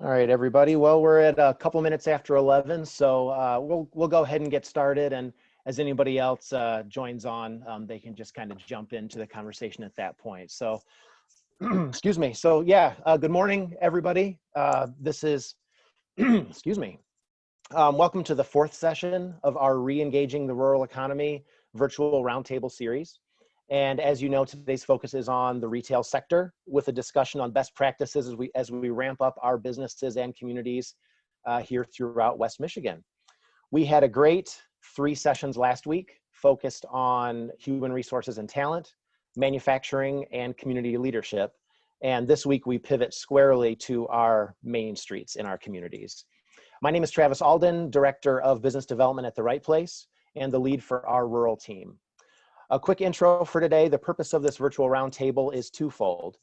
All right, everybody. Well, we're at a couple minutes after 11, so we'll go ahead and get started. And as anybody else joins on, they can just kind of jump into the conversation at that point. So, excuse me. So, yeah, good morning, everybody. This is, excuse me. Welcome to the fourth session of our Re-Engaging the Rural Economy virtual roundtable series. And as you know, today's focus is on the retail sector with a discussion on best practices as we ramp up our businesses and communities here throughout West Michigan. We had a great 3 sessions last week focused on human resources and talent, manufacturing, and community leadership. And this week we pivot squarely to our main streets in our communities. My name is Travis Alden, Director of Business Development at The Right Place and the lead for our rural team. A quick intro for today. The purpose of this virtual roundtable is twofold.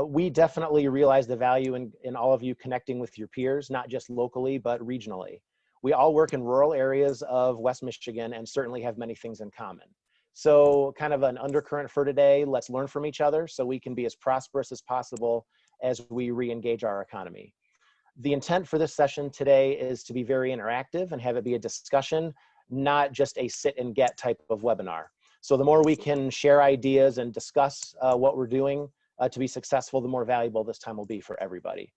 We definitely realize the value in all of you connecting with your peers, not just locally, but regionally. We all work in rural areas of West Michigan and certainly have many things in common. So kind of an undercurrent for today, let's learn from each other so we can be as prosperous as possible as we re-engage our economy. The intent for this session today is to be very interactive and have it be a discussion, not just a sit and get type of webinar. So the more we can share ideas and discuss what we're doing to be successful, the more valuable this time will be for everybody.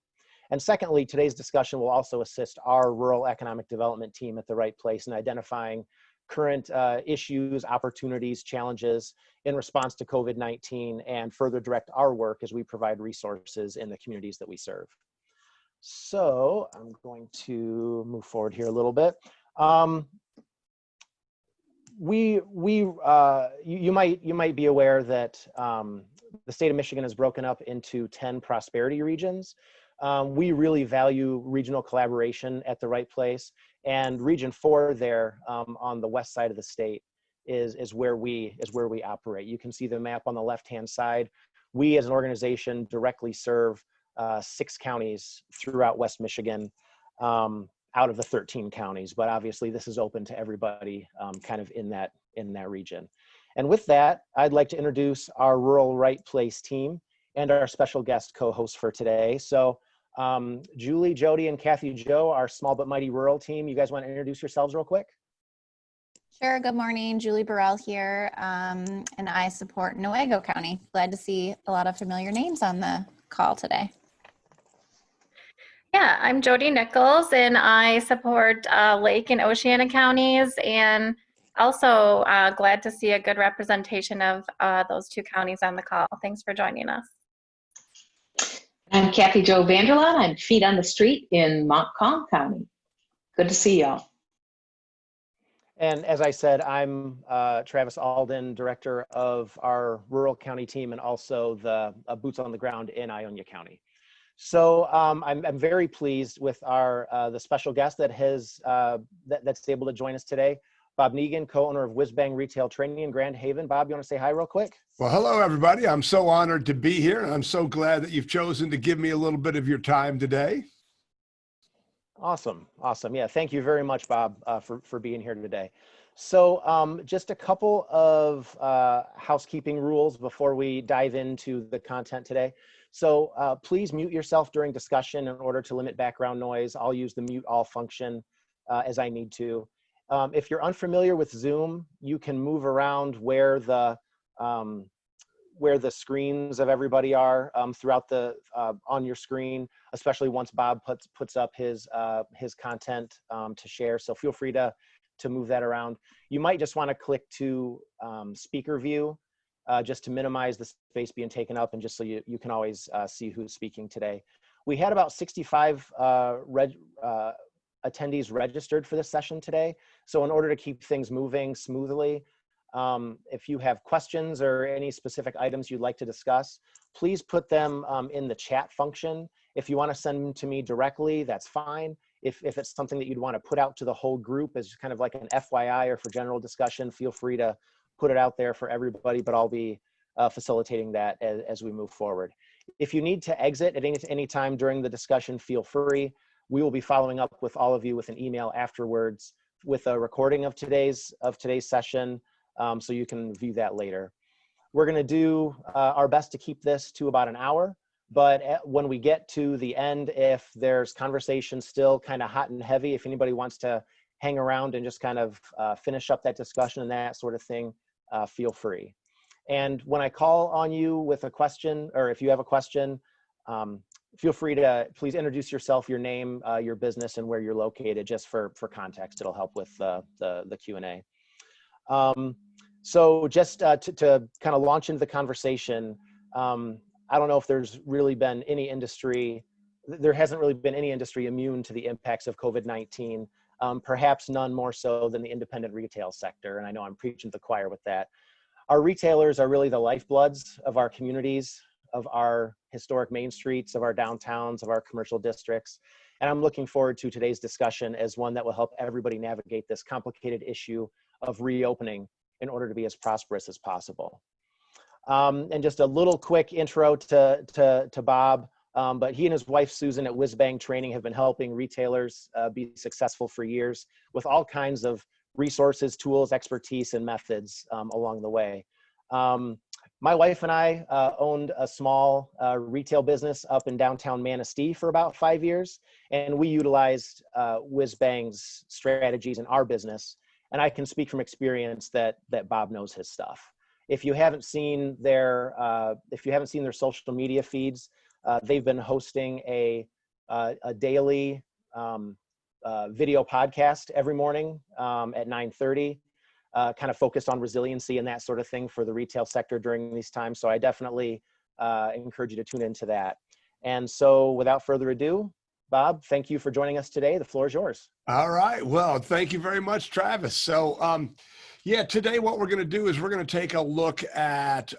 And secondly, today's discussion will also assist our rural economic development team at The Right Place in identifying current issues, opportunities, challenges in response to COVID-19 and further direct our work as we provide resources in the communities that we serve. So I'm going to move forward here a little bit. You might be aware that the state of Michigan is broken up into 10 prosperity regions. We really value regional collaboration at The Right Place, and Region 4 there on the west side of the state is where we operate. You can see the map on the left-hand side. We as an organization directly serve 6 counties throughout West Michigan. Out of the 13 counties, but obviously this is open to everybody kind of in that region. And with that, I'd like to introduce our Rural Right Place team and our special guest co-host for today. So Julie, Jody, and Kathy Jo, our small but mighty rural team, you guys want to introduce yourselves real quick? Sure, good morning, Julie Burrell here, and I support Newaygo County. Glad to see a lot of familiar names on the call today. Yeah, I'm Jody Nichols, and I support Lake and Oceana counties, and also glad to see a good representation of those 2 counties on the call. Thanks for joining us. I'm Kathy Jo Vanderlaan. I'm feet on the street in Montcalm County. Good to see y'all. And as I said, I'm Travis Alden, Director of our rural county team and also the boots on the ground in Ionia County. So I'm very pleased with the special guest that's able to join us today, Bob Negen, co-owner of WhizBang Retail Training in Grand Haven. Bob, you want to say hi real quick? Well, hello, everybody. I'm so honored to be here, and I'm so glad that you've chosen to give me a little bit of your time today. Awesome. Awesome. Yeah, thank you very much, Bob, for being here today. So just a couple of housekeeping rules before we dive into the content today. So please mute yourself during discussion in order to limit background noise. I'll use the mute all function as I need to. If you're unfamiliar with Zoom, you can move around where the screens of everybody are throughout on your screen, especially once Bob puts up his content to share. So feel free to move that around. You might just want to click to speaker view just to minimize the space being taken up and just so you can always see who's speaking today. We had about 65 attendees registered for this session today. So in order to keep things moving smoothly, if you have questions or any specific items you'd like to discuss, please put them in the chat function. If you want to send them to me directly, that's fine. If it's something that you'd want to put out to the whole group as kind of like an FYI or for general discussion, feel free to put it out there for everybody, but I'll be facilitating that as we move forward. If you need to exit at any time during the discussion, feel free. We will be following up with all of you with an email afterwards with a recording of today's session, so you can view that later. We're going to do our best to keep this to about an hour, But when we get to the end, if there's conversation still kind of hot and heavy, if anybody wants to hang around and just kind of finish up that discussion and that sort of thing, feel free. And when I call on you with a question, or if you have a question, feel free to please introduce yourself, your name, your business, and where you're located, just for context. It'll help with the Q&A. So just to kind of launch into the conversation, I don't know if there's really been any industry, there hasn't really been any industry immune to the impacts of COVID-19, perhaps none more so than the independent retail sector. And I know I'm preaching to the choir with that. Our retailers are really the lifebloods of our communities, of our historic main streets, of our downtowns, of our commercial districts. And I'm looking forward to today's discussion as one that will help everybody navigate this complicated issue of reopening in order to be as prosperous as possible. And just a little quick intro to Bob, but he and his wife Susan at WhizBang Training have been helping retailers be successful for years with all kinds of resources, tools, expertise, and methods along the way. My wife and I owned a small retail business up in downtown Manistee for about 5 years, and we utilized WhizBang's strategies in our business. And I can speak from experience that Bob knows his stuff. If you haven't seen their social media feeds, they've been hosting a daily video podcast every morning at 9:30, kind of focused on resiliency and that sort of thing for the retail sector during these times. So I definitely encourage you to tune into that. And so without further ado, Bob, thank you for joining us today. The floor is yours. All right. Well, thank you very much, Travis. So, yeah, today what we're going to do is we're going to take a look at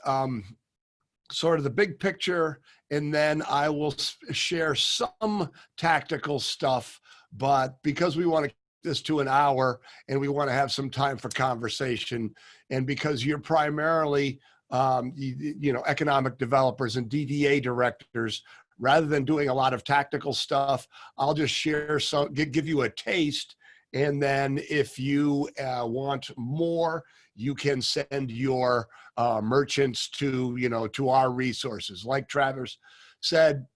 sort of the big picture, and then I will share some tactical stuff. But because we want to keep this to an hour and we want to have some time for conversation, and because you're primarily, economic developers and DDA directors, rather than doing a lot of tactical stuff, I'll just share some, give you a taste. And then if you want more, you can send your merchants to our resources. Like Travis said,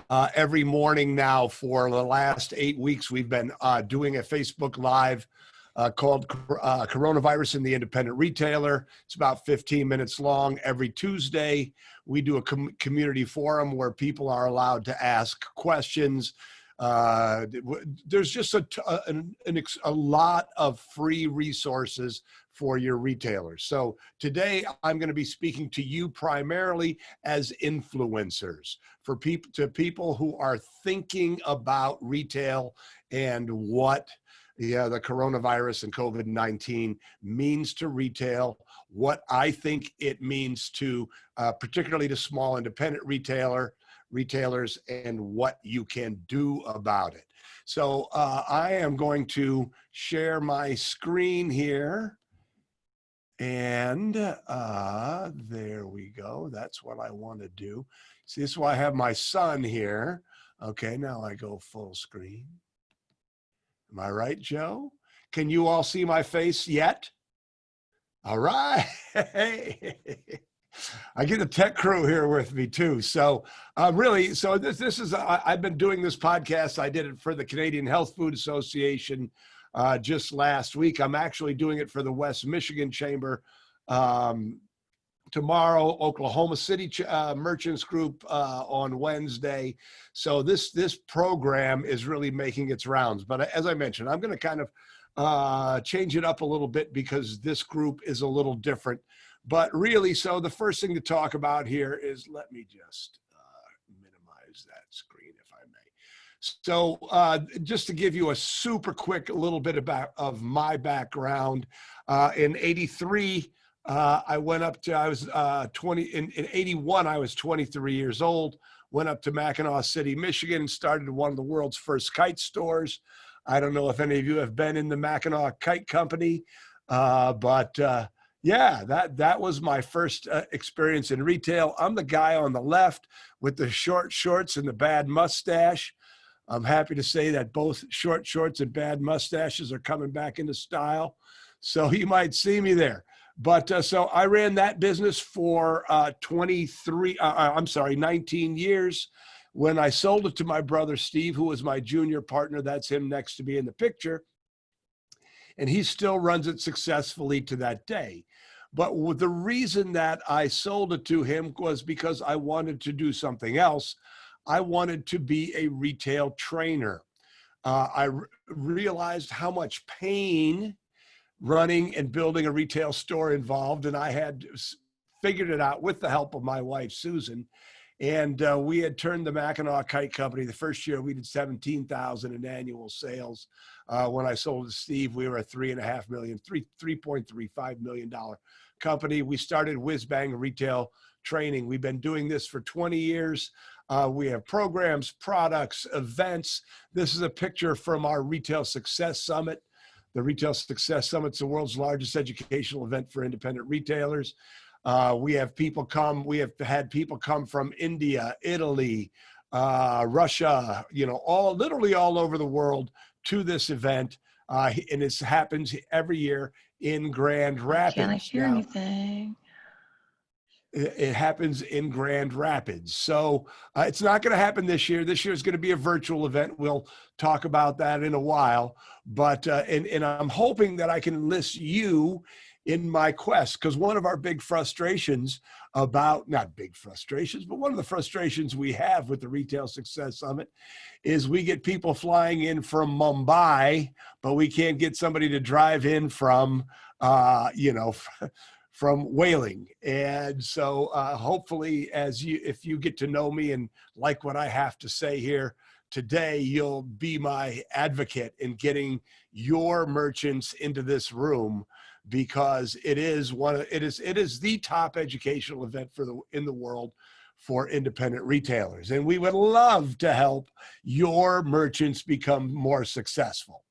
every morning now for the last 8 weeks, we've been doing a Facebook Live called Coronavirus in the Independent Retailer. It's about 15 minutes long. Every Tuesday, we do a community forum where people are allowed to ask questions. There's just a lot of free resources for your retailers. So today I'm going to be speaking to you primarily as influencers, for people who are thinking about retail and what the coronavirus and COVID-19 means to retail, what I think it means to particularly to small independent retailers, and what you can do about it. So I am going to share my screen here. And there we go. That's what I want to do. See, this is why I have my son here. Okay, now I go full screen. Am I right, Joe? Can you all see my face yet? All right. I get the tech crew here with me too. So this is, I've been doing this podcast. I did it for the Canadian Health Food Association just last week. I'm actually doing it for the West Michigan Chamber tomorrow, Oklahoma City Merchants Group on Wednesday. So this program is really making its rounds. But as I mentioned, I'm going to kind of change it up a little bit because this group is a little different. But really, so the first thing to talk about here is, let me just minimize that screen if I may. So just to give you a super quick little bit of my background, in 83, I went up to, I was 20, in 81, I was 23 years old, went up to Mackinac City, Michigan, and started one of the world's first kite stores. I don't know if any of you have been in the Mackinac Kite Company, but yeah, that was my first experience in retail. I'm the guy on the left with the short shorts and the bad mustache. I'm happy to say that both short shorts and bad mustaches are coming back into style. So you might see me there. But so I ran that business for 19 years. When I sold it to my brother, Steve, who was my junior partner, that's him next to me in the picture. And he still runs it successfully to that day. But the reason that I sold it to him was because I wanted to do something else. I wanted to be a retail trainer. I realized how much pain running and building a retail store involved, and I had figured it out with the help of my wife, Susan. And we had turned the Mackinac Kite Company. The first year we did 17,000 in annual sales. When I sold to Steve, we were a $3.35 million company. We started WhizBang retail training. We've been doing this for 20 years. We have programs, products, events. This is a picture from our Retail Success Summit. The Retail Success Summit is the world's largest educational event for independent retailers. We have people come. We have had people come from India, Italy, Russia, literally all over the world to this event. And it happens every year in Grand Rapids. Can't hear anything. It happens in Grand Rapids. So it's not going to happen this year. This year is going to be a virtual event. We'll talk about that in a while. But and I'm hoping that I can enlist you in my quest, because one of our big frustrations about, not big frustrations, but one of the frustrations we have with the Retail Success Summit is we get people flying in from Mumbai, but we can't get somebody to drive in from, from Whaling. And so hopefully if you get to know me and like what I have to say here today, you'll be my advocate in getting your merchants into this room, because it is the top educational event in the world for independent retailers. And we would love to help your merchants become more successful.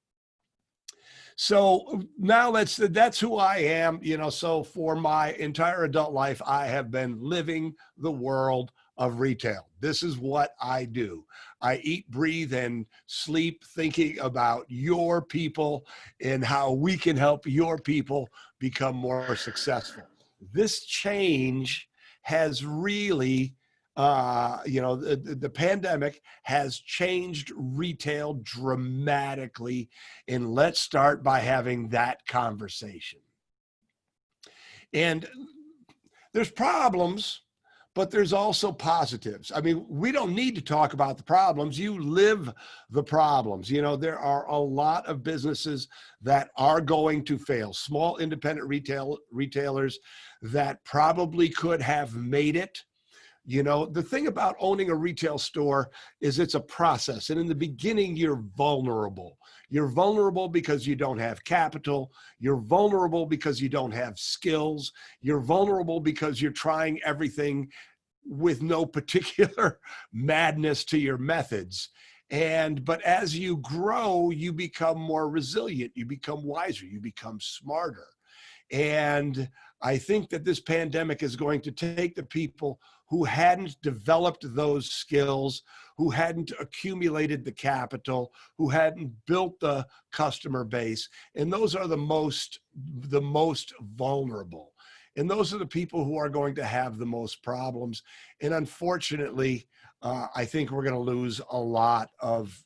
So now that's who I am, so for my entire adult life, I have been living the world of retail. This is what I do. I eat, breathe, and sleep thinking about your people and how we can help your people become more successful. This change has really, the pandemic has changed retail dramatically. And let's start by having that conversation. And there's problems, but there's also positives. I mean, we don't need to talk about the problems. You live the problems. There are a lot of businesses that are going to fail. Small independent retailers that probably could have made it. The thing about owning a retail store is it's a process. And in the beginning, you're vulnerable. You're vulnerable because you don't have capital. You're vulnerable because you don't have skills. You're vulnerable because you're trying everything with no particular madness to your methods. But as you grow, you become more resilient. You become wiser. You become smarter. And I think that this pandemic is going to take the people who hadn't developed those skills, who hadn't accumulated the capital, who hadn't built the customer base, and those are the most vulnerable. And those are the people who are going to have the most problems. And unfortunately, I think we're going to lose a lot of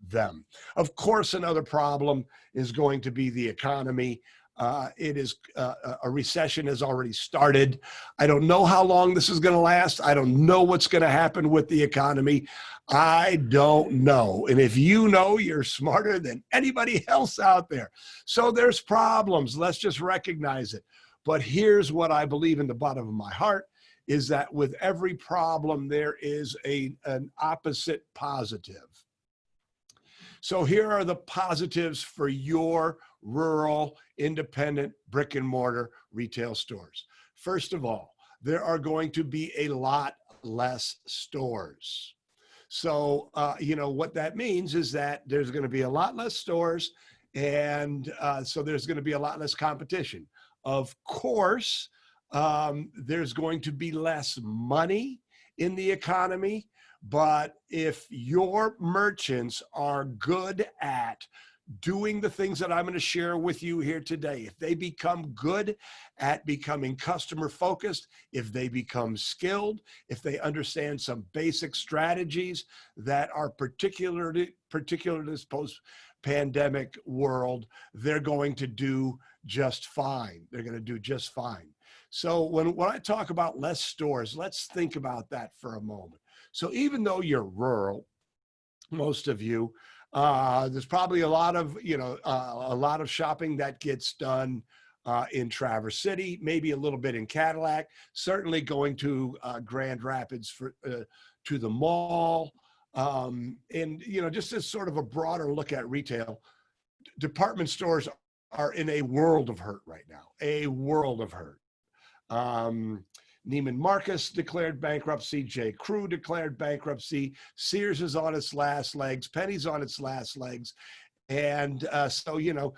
them. Of course, another problem is going to be the economy. A recession has already started. I don't know how long this is going to last. I don't know what's going to happen with the economy. I don't know. And if you know, you're smarter than anybody else out there. So there's problems. Let's just recognize it. But here's what I believe in the bottom of my heart is that with every problem, there is an opposite positive. So here are the positives for your rural, independent, brick and mortar retail stores. First of all, there are going to be a lot less stores. So, what that means is that there's going to be a lot less stores, and so there's going to be a lot less competition. Of course, there's going to be less money in the economy, but if your merchants are good at doing the things that I'm going to share with you here today, if they become good at becoming customer focused, if they become skilled, if they understand some basic strategies that are particular to this post-pandemic world, they're going to do just fine. They're going to do just fine. So when I talk about less stores, let's think about that for a moment. So even though you're rural, most of you, there's probably a lot of, a lot of shopping that gets done in Traverse City, maybe a little bit in Cadillac, certainly going to Grand Rapids to the mall. And, just as sort of a broader look at retail, department stores are in a world of hurt right now, a world of hurt. Neiman Marcus declared bankruptcy. J. Crew declared bankruptcy. Sears is on its last legs. Penny's on its last legs. And so,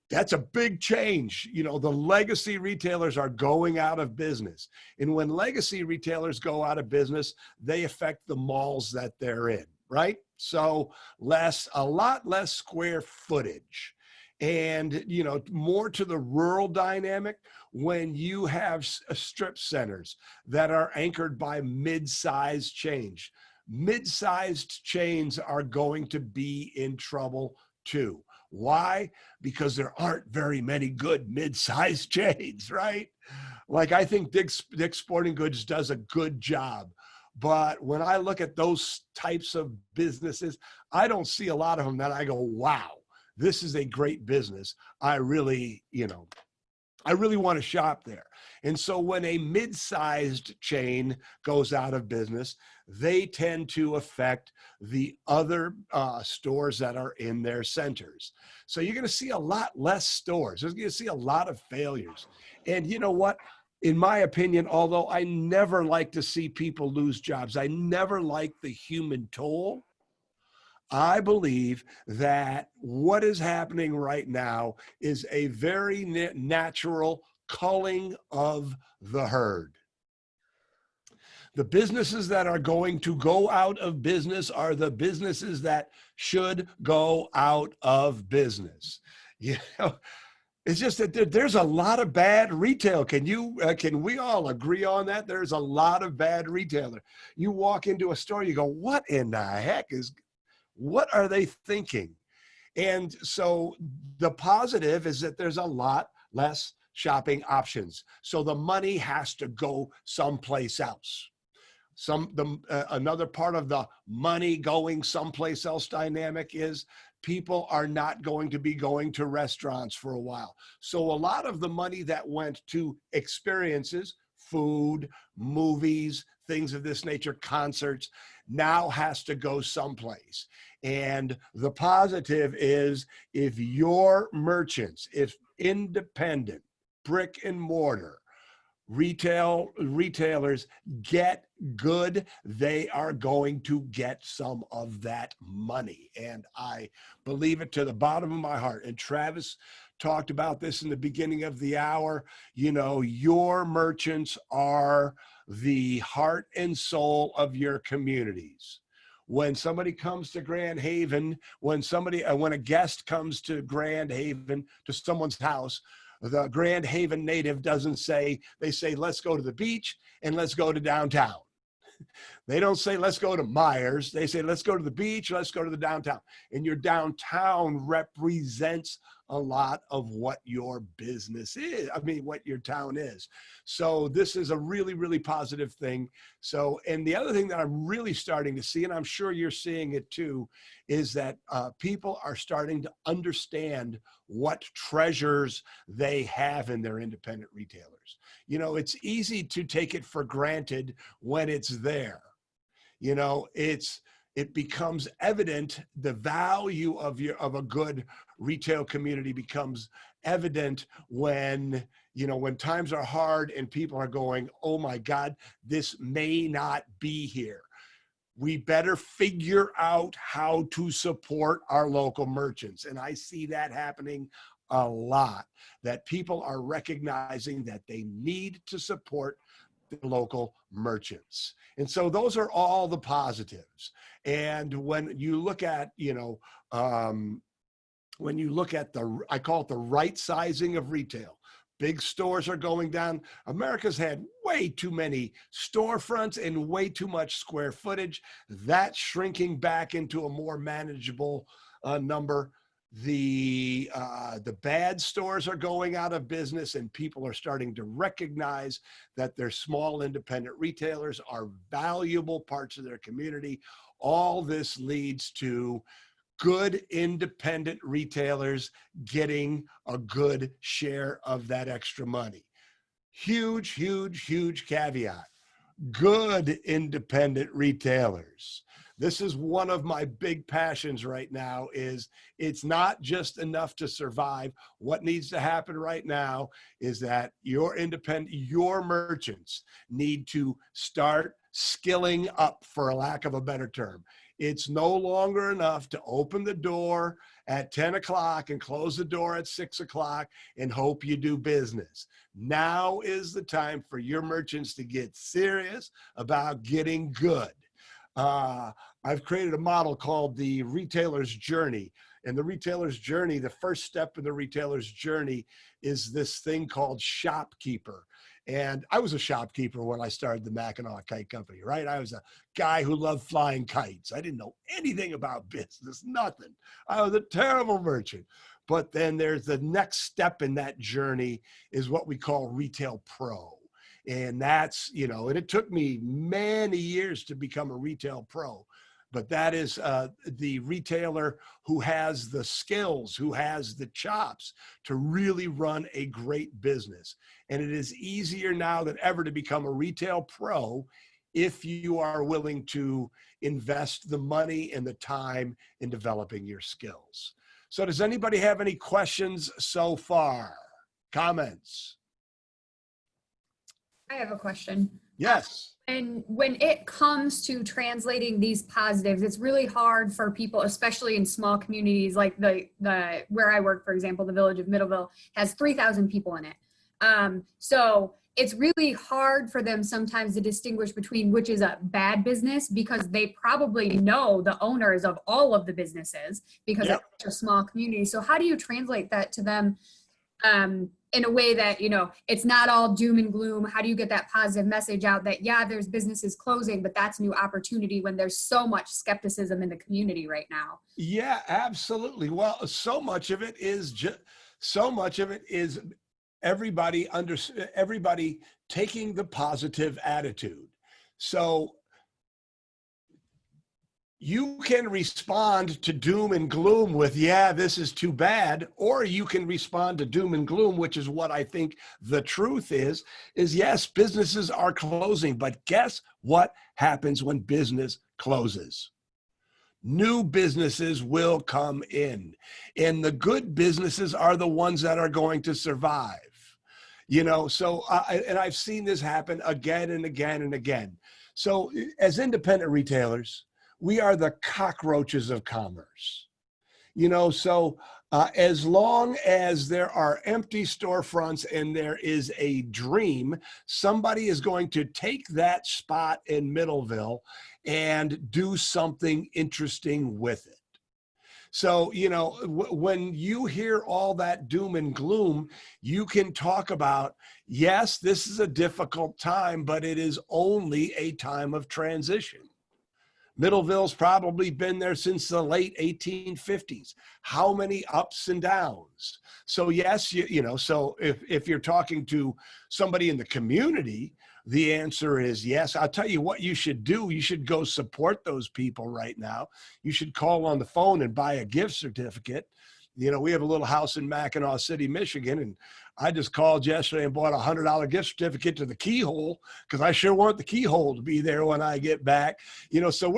that's a big change. The legacy retailers are going out of business. And when legacy retailers go out of business, they affect the malls that they're in, right? So a lot less square footage. And, more to the rural dynamic, when you have strip centers that are anchored by mid-sized chains, mid-sized chains are going to be in trouble too. Why? Because there aren't very many good mid-sized chains, right? Like, I think Dick's Sporting Goods does a good job. But when I look at those types of businesses, I don't see a lot of them that I go, wow, this is a great business. I really want to shop there. And so when a mid-sized chain goes out of business, they tend to affect the other stores that are in their centers. So you're going to see a lot less stores. You're going to see a lot of failures. And you know what? In my opinion, although I never like to see people lose jobs, I never like the human toll, I believe that what is happening right now is a very natural culling of the herd. The businesses that are going to go out of business are the businesses that should go out of business. It's just that there's a lot of bad retail. Can we all agree on that? There's a lot of bad retailer. You walk into a store, you go, what in the heck what are they thinking? And so the positive is that there's a lot less shopping options. So the money has to go someplace else. Another part of the money going someplace else dynamic is people are not going to be going to restaurants for a while. So a lot of the money that went to experiences, food, movies, things of this nature, concerts, now has to go someplace. And the positive is, if your merchants, if independent, brick and mortar, retailers get good, they are going to get some of that money. And I believe it to the bottom of my heart. And Travis talked about this in the beginning of the hour. Your merchants are the heart and soul of your communities. When somebody comes to Grand Haven, when a guest comes to Grand Haven, to someone's house, the Grand Haven native doesn't say, they say, let's go to the beach and let's go to downtown. They don't say, let's go to Myers. They say, let's go to the beach, let's go to the downtown. And your downtown represents a lot of what your business is. What your town is. So this is a really, really positive thing. So, and the other thing that I'm really starting to see, and I'm sure you're seeing it too, is that people are starting to understand what treasures they have in their independent retailers. It's easy to take it for granted when it's there. It becomes evident, the value of a good retail community becomes evident when times are hard and people are going, oh my God, this may not be here. We better figure out how to support our local merchants. And I see that happening a lot, that people are recognizing that they need to support the local merchants. And so those are all the positives. And when you look at, when you look at I call it the right sizing of retail. Big stores are going down. America's had way too many storefronts and way too much square footage. That's shrinking back into a more manageable number. The bad stores are going out of business, and people are starting to recognize that their small independent retailers are valuable parts of their community. All this leads to good independent retailers getting a good share of that extra money. Huge, huge, huge caveat. Good independent retailers. This is one of my big passions right now. Is it's not just enough to survive. What needs to happen right now is that your merchants need to start skilling up, for a lack of a better term. It's no longer enough to open the door at 10 o'clock and close the door at 6 o'clock and hope you do business. Now is the time for your merchants to get serious about getting good. I've created a model called the retailer's journey. And the retailer's journey, the first step in the retailer's journey is this thing called shopkeeper. And I was a shopkeeper when I started the Mackinac Kite Company, right? I was a guy who loved flying kites. I didn't know anything about business, nothing. I was a terrible merchant. But then there's the next step in that journey is what we call retail pro. And that's, and it took me many years to become a retail pro. But that is the retailer who has the skills, who has the chops to really run a great business. And it is easier now than ever to become a retail pro if you are willing to invest the money and the time in developing your skills. So does anybody have any questions so far? Comments? I have a question. Yes. And when it comes to translating these positives, it's really hard for people, especially in small communities like the where I work, for example, the village of Middleville has 3,000 people in it. So it's really hard for them sometimes to distinguish between which is a bad business, because they probably know the owners of all of the businesses because it's such a small community. So how do you translate that to them in a way that, it's not all doom and gloom? How do you get that positive message out that, yeah, there's businesses closing, but that's new opportunity when there's so much skepticism in the community right now? Yeah, absolutely. Well, so much of it is everybody taking the positive attitude. So you can respond to doom and gloom with, yeah, this is too bad, or you can respond to doom and gloom, which is what I think the truth is yes, businesses are closing, but guess what happens when business closes? New businesses will come in, and the good businesses are the ones that are going to survive. So and I've seen this happen again and again and again. So as independent retailers, we are the cockroaches of commerce. So as long as there are empty storefronts and there is a dream, somebody is going to take that spot in Middleville and do something interesting with it. So, when you hear all that doom and gloom, you can talk about, yes, this is a difficult time, but it is only a time of transition. Middleville's probably been there since the late 1850s. How many ups and downs? So yes, so if you're talking to somebody in the community, the answer is yes. I'll tell you what you should do. You should go support those people right now. You should call on the phone and buy a gift certificate. We have a little house in Mackinac City, Michigan, and I just called yesterday and bought a $100 gift certificate to the Keyhole because I sure want the Keyhole to be there when I get back. So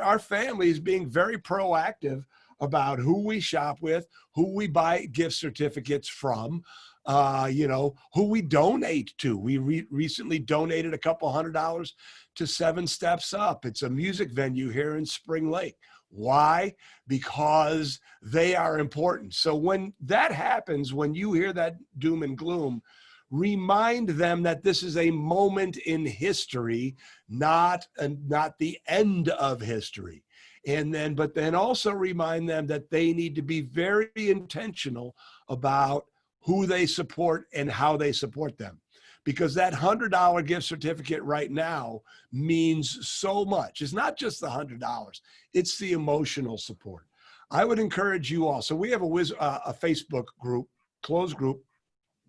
our family is being very proactive about who we shop with, who we buy gift certificates from, who we donate to. We recently donated a couple $100 to 7 Steps Up. It's a music venue here in Spring Lake. Why? Because they are important. So when that happens, when you hear that doom and gloom, remind them that this is a moment in history, not the end of history. But then also remind them that they need to be very intentional about who they support and how they support them. Because that $100 gift certificate right now means so much. It's not just the $100, it's the emotional support. I would encourage you all. So we have a Facebook group, closed group.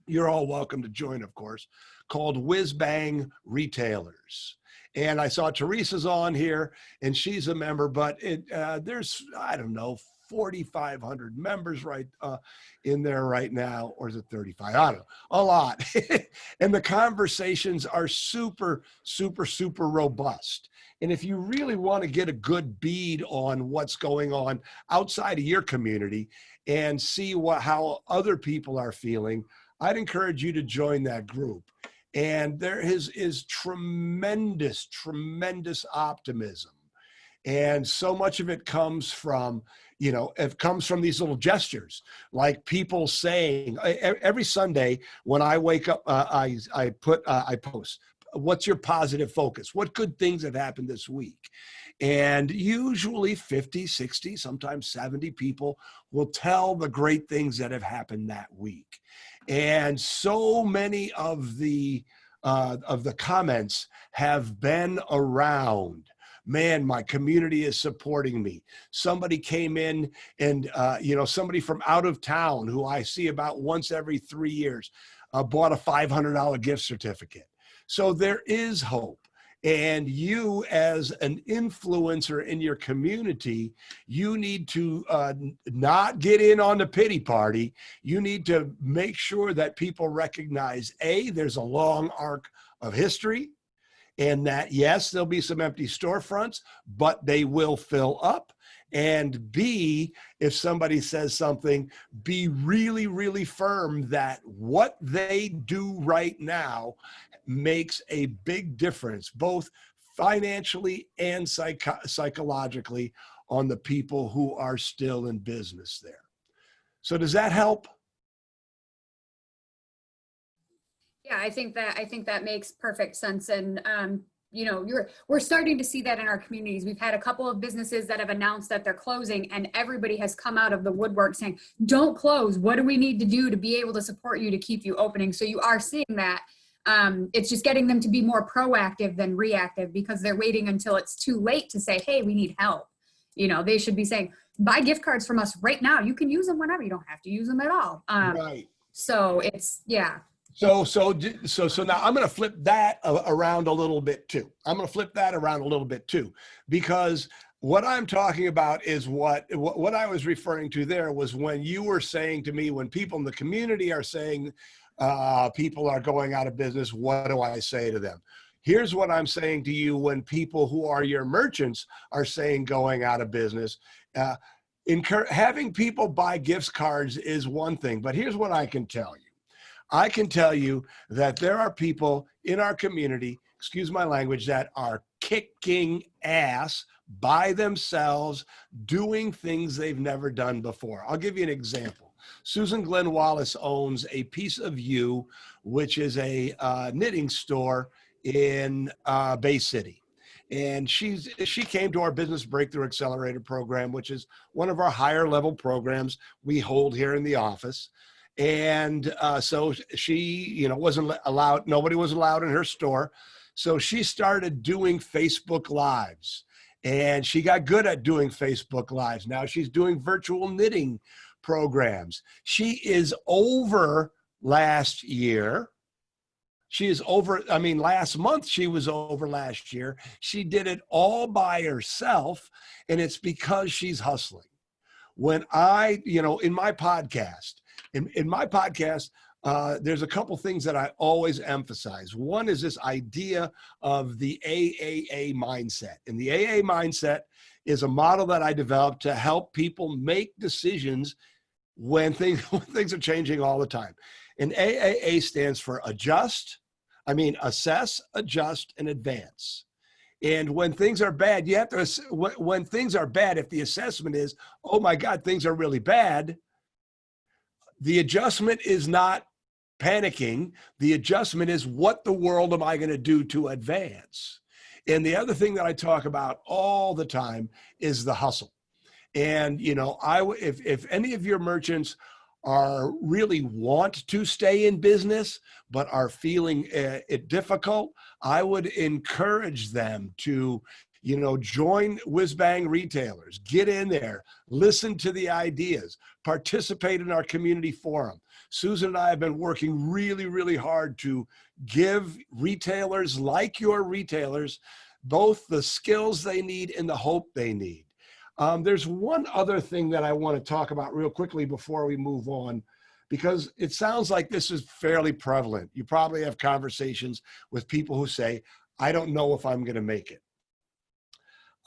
You're all welcome to join, of course, called WhizBang Retailers. And I saw Teresa's on here, and she's a member, but there's, I don't know, 4,500 members right in there right now, or is it 35? I don't know, a lot. And the conversations are super, super, super robust. And if you really want to get a good bead on what's going on outside of your community and see how other people are feeling, I'd encourage you to join that group. And there is tremendous, tremendous optimism. And so much of it comes from, it comes from these little gestures, like people saying, every Sunday when I wake up, I post, what's your positive focus? What good things have happened this week? And usually 50, 60, sometimes 70 people will tell the great things that have happened that week. And so many of the comments have been around, man, my community is supporting me. Somebody came in and, somebody from out of town who I see about once every 3 years bought a $500 gift certificate. So there is hope. And you, as an influencer in your community, you need to not get in on the pity party. You need to make sure that people recognize, A, there's a long arc of history, and that, yes, there'll be some empty storefronts, but they will fill up. And B, if somebody says something, be really, really firm that what they do right now makes a big difference, both financially and psychologically, on the people who are still in business there. So does that help? Yeah, I think that makes perfect sense. And we're starting to see that in our communities. We've had a couple of businesses that have announced that they're closing, and everybody has come out of the woodwork saying, don't close. What do we need to do to be able to support you to keep you opening? So you are seeing that. It's just getting them to be more proactive than reactive, because they're waiting until it's too late to say, hey, we need help. They should be saying, buy gift cards from us right now. You can use them whenever. You don't have to use them at all. Right. So it's, yeah. So now I'm going to flip that around a little bit too. Because what I'm talking about is what I was referring to there was when you were saying to me, when people in the community are saying, people are going out of business, what do I say to them? Here's what I'm saying to you when people who are your merchants are saying going out of business. Having people buy gift cards is one thing, but here's what I can tell you. I can tell you that there are people in our community, excuse my language, that are kicking ass by themselves, doing things they've never done before. I'll give you an example. Susan Glenn Wallace owns A Piece of You, which is a knitting store in Bay City. And she came to our Business Breakthrough Accelerator program, which is one of our higher level programs we hold here in the office. And so she, wasn't allowed, nobody was allowed in her store. So she started doing Facebook Lives, and she got good at doing Facebook Lives. Now she's doing virtual knitting programs. She is over last year. Last month she was over last year. She did it all by herself, and it's because she's hustling. When in my podcast, there's a couple things that I always emphasize. One is this idea of the Aaa mindset. And the Aaa mindset is a model that I developed to help people make decisions when things are changing all the time. And AAA stands for assess, adjust, and advance. And when things are bad, if the assessment is, oh my God, things are really bad, the adjustment is not panicking. The adjustment is, what the world am I going to do to advance? And the other thing that I talk about all the time is the hustle. And, you know, if any of your merchants are really want to stay in business, but are feeling it difficult, I would encourage them to, you know, join WhizBang retailers, get in there, listen to the ideas, participate in our community forum. Susan and I have been working really, really hard to give retailers like your retailers both the skills they need and the hope they need. There's one other thing that I want to talk about real quickly before we move on, because it sounds like this is fairly prevalent. You probably have conversations with people who say, I don't know if I'm going to make it.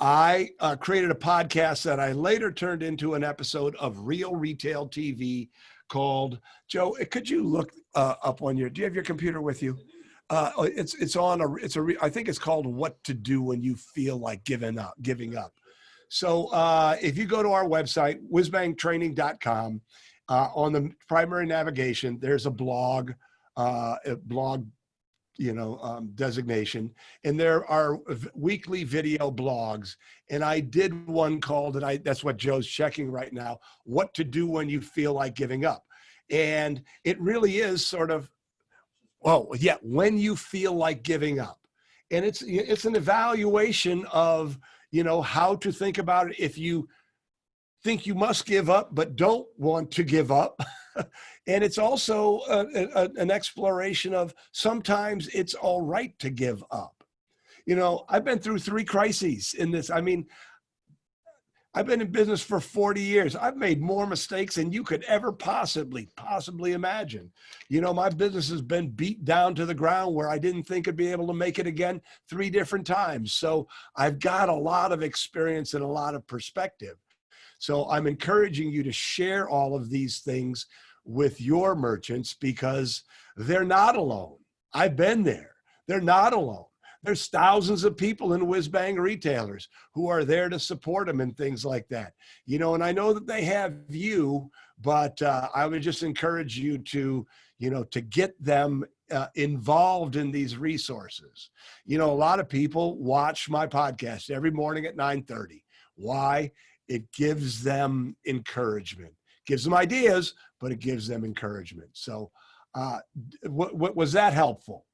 I created a podcast that I later turned into an episode of Real Retail TV called, Joe, could you look up on your, do you have your computer with you? I think it's called What to Do When You Feel Like Giving Up. So if you go to our website, whizbangtraining.com, on the primary navigation, there's a blog designation, and there are weekly video blogs. And I did one called, and that's what Joe's checking right now, What to Do When You Feel Like Giving Up. And it really is sort of, when you feel like giving up. And it's an evaluation of, you know, how to think about it if you think you must give up but don't want to give up. And it's also an exploration of sometimes it's all right to give up. You know, I've been through 3 crises in this. I mean, I've been in business for 40 years. I've made more mistakes than you could ever possibly imagine. You know, my business has been beat down to the ground where I didn't think I'd be able to make it again 3 different times. So I've got a lot of experience and a lot of perspective. So I'm encouraging you to share all of these things with your merchants because they're not alone. I've been there. They're not alone. There's thousands of people in WhizBang retailers who are there to support them and things like that. You know, and I know that they have you, but I would just encourage you to, you know, to get them involved in these resources. You know, a lot of people watch my podcast every morning at 9:30. Why? It gives them encouragement, gives them ideas, but it gives them encouragement. So what was that helpful?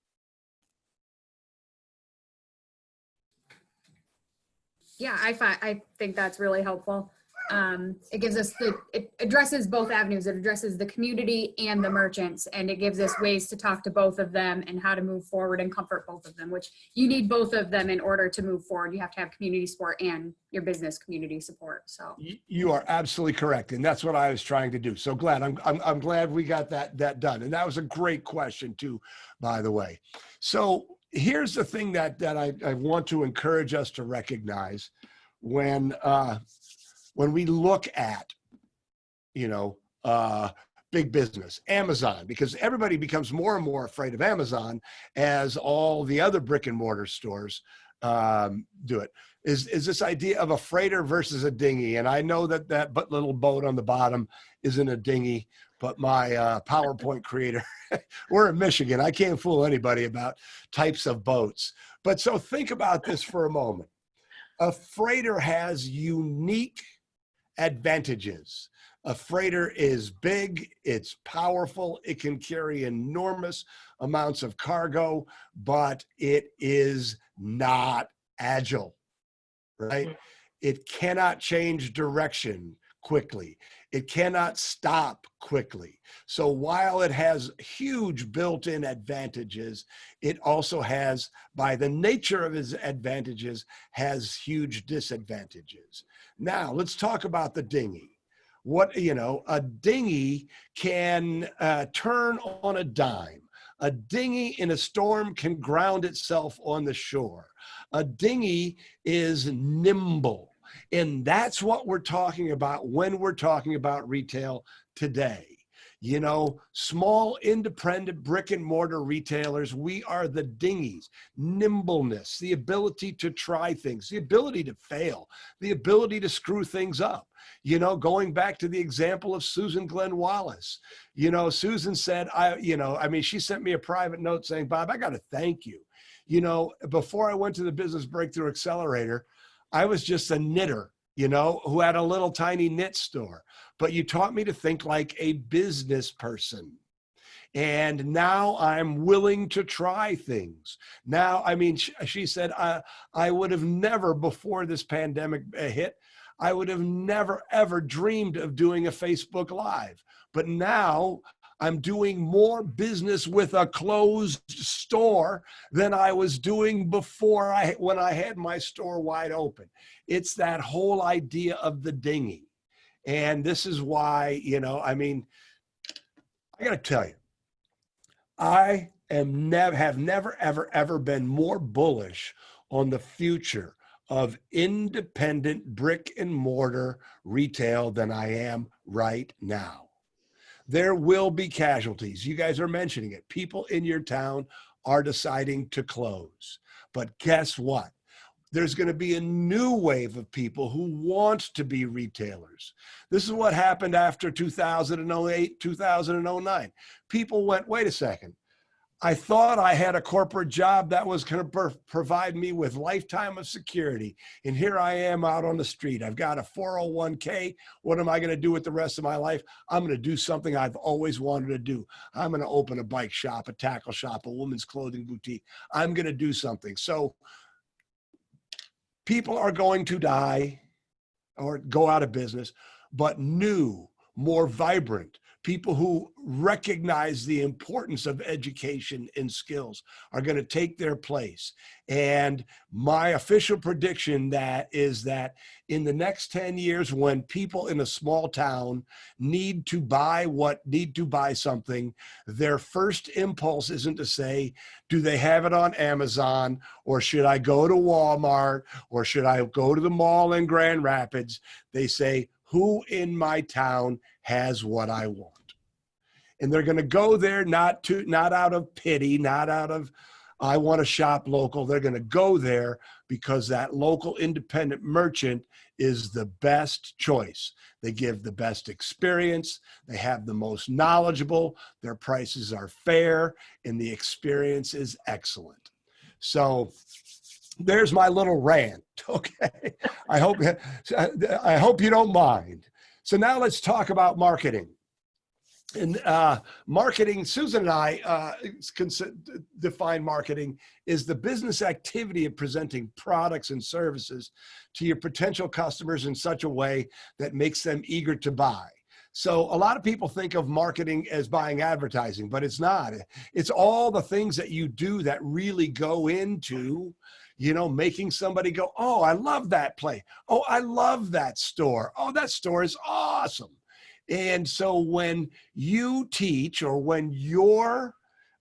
Yeah, I think that's really helpful. It gives us it addresses both avenues. It addresses the community and the merchants, and it gives us ways to talk to both of them and how to move forward and comfort both of them, which you need both of them in order to move forward. You have to have community support and your business community support. So you are absolutely correct. And that's what I was trying to do. So glad, I'm glad we got that done. And that was a great question too, by the way. So here's the thing that I want to encourage us to recognize when we look at, you know, big business, Amazon, because everybody becomes more and more afraid of Amazon as all the other brick and mortar stores do it, is this idea of a freighter versus a dinghy. And I know that little boat on the bottom isn't a dinghy, but my PowerPoint creator, we're in Michigan. I can't fool anybody about types of boats. But so think about this for a moment. A freighter has unique advantages. A freighter is big, it's powerful, it can carry enormous amounts of cargo, but it is not agile, right? It cannot change direction quickly. It cannot stop quickly. So while it has huge built-in advantages, it also has, by the nature of its advantages, has huge disadvantages. Now, let's talk about the dinghy. A dinghy can turn on a dime. A dinghy in a storm can ground itself on the shore. A dinghy is nimble. And that's what we're talking about when we're talking about retail today. You know, small independent brick and mortar retailers, we are the dinghies. Nimbleness, the ability to try things, the ability to fail, the ability to screw things up. You know, going back to the example of Susan Glenn Wallace, you know, Susan said, she sent me a private note saying, Bob, I got to thank you. You know, before I went to the Business Breakthrough Accelerator, I was just a knitter, you know, who had a little tiny knit store. But you taught me to think like a business person. And now I'm willing to try things. Now, I mean, she said, I would have never, before this pandemic hit, I would have never, ever dreamed of doing a Facebook Live. But now I'm doing more business with a closed store than I was doing before when I had my store wide open. It's that whole idea of the dinghy. And this is why, you know, I mean, I got to tell you, I have never, ever been more bullish on the future of independent brick and mortar retail than I am right now. There will be casualties. You guys are mentioning it. People in your town are deciding to close. But guess what? There's going to be a new wave of people who want to be retailers. This is what happened after 2008, 2009. People went, wait a second. I thought I had a corporate job that was going to provide me with lifetime of security. And here I am out on the street. I've got a 401k. What am I going to do with the rest of my life? I'm going to do something I've always wanted to do. I'm going to open a bike shop, a tackle shop, a women's clothing boutique. I'm going to do something. So people are going to die or go out of business, but new, more vibrant, people who recognize the importance of education and skills are going to take their place. And my official prediction is that in the next 10 years, when people in a small town need to buy something, their first impulse isn't to say, do they have it on Amazon, or should I go to Walmart, or should I go to the mall in Grand Rapids? They say, who in my town has what I want? And they're going to go there not out of pity, not out of, I want to shop local. They're going to go there because that local independent merchant is the best choice. They give the best experience. They have the most knowledgeable. Their prices are fair, and the experience is excellent. So there's my little rant. Okay. I hope you don't mind. So now let's talk about marketing. And marketing, Susan and I define marketing is the business activity of presenting products and services to your potential customers in such a way that makes them eager to buy. So a lot of people think of marketing as buying advertising, but it's not. It's all the things that you do that really go into, you know, making somebody go, oh, I love that place. Oh, I love that store. Oh, that store is awesome. And so when you teach, or when your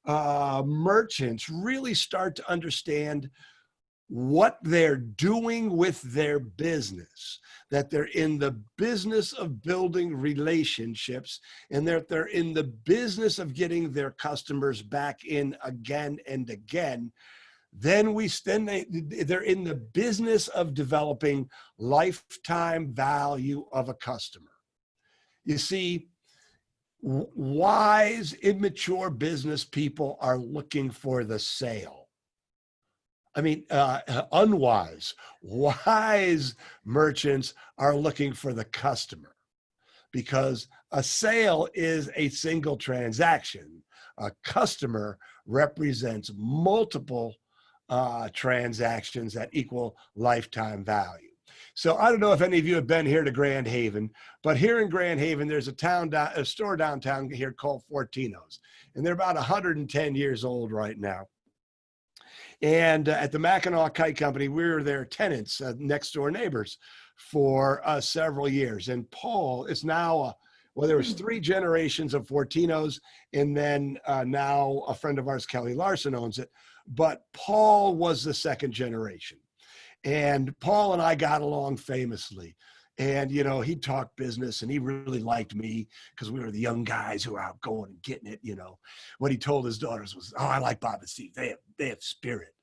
merchants really start to understand what they're doing with their business, that they're in the business of building relationships, and that they're in the business of getting their customers back in again and again, then they're in the business of developing lifetime value of a customer. You see, wise, immature business people are looking for the sale. I mean, unwise, wise merchants are looking for the customer, because a sale is a single transaction. A customer represents multiple transactions that equal lifetime value. So I don't know if any of you have been here to Grand Haven, but here in Grand Haven, there's a store downtown here called Fortino's, and they're about 110 years old right now. And at the Mackinac Kite Company, we were their tenants, next door neighbors, for several years. And Paul is now, well, there was 3 generations of Fortino's, and then now a friend of ours, Kelly Larson, owns it. But Paul was the 2nd generation. And Paul and I got along famously. And, you know, he'd talk business, and he really liked me because we were the young guys who were out going and getting it, you know. What he told his daughters was, oh, I like Bob and Steve. They have spirit.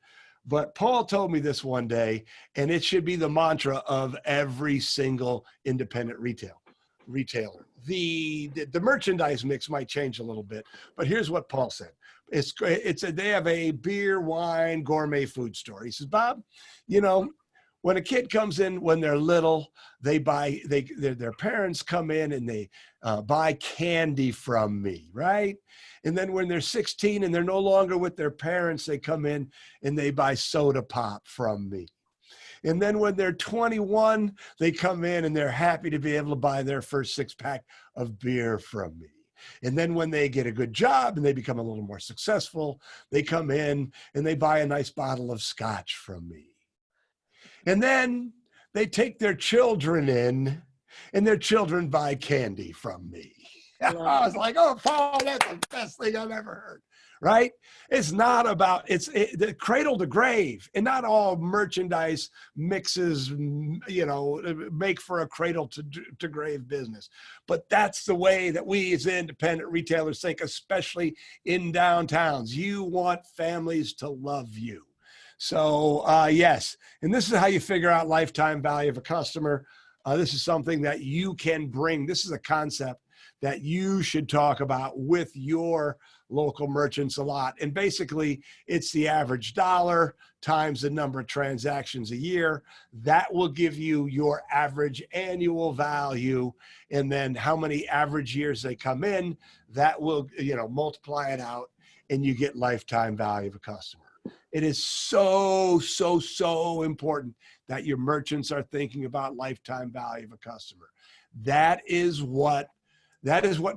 But Paul told me this one day, and it should be the mantra of every single independent retailer. The merchandise mix might change a little bit, but here's what Paul said. They have a beer, wine, gourmet food store. He says, Bob, you know, when a kid comes in when they're little, their parents come in and they buy candy from me, right? And then when they're 16 and they're no longer with their parents, they come in and they buy soda pop from me. And then when they're 21, they come in and they're happy to be able to buy their first 6-pack of beer from me. And then when they get a good job and they become a little more successful, they come in and they buy a nice bottle of scotch from me. And then they take their children in and their children buy candy from me. I was like, oh, Paul, that's the best thing I've ever heard, right? It's not about, the cradle to grave, and not all merchandise mixes, you know, make for a cradle to grave business. But that's the way that we as independent retailers think, especially in downtowns. You want families to love you. So yes, and this is how you figure out lifetime value of a customer. This is something that you can bring. This is a concept that you should talk about with your local merchants a lot. And basically, it's the average dollar times the number of transactions a year. That will give you your average annual value. And then how many average years they come in, that will, you know, multiply it out and you get lifetime value of a customer. It is so, so, so important that your merchants are thinking about lifetime value of a customer. That is what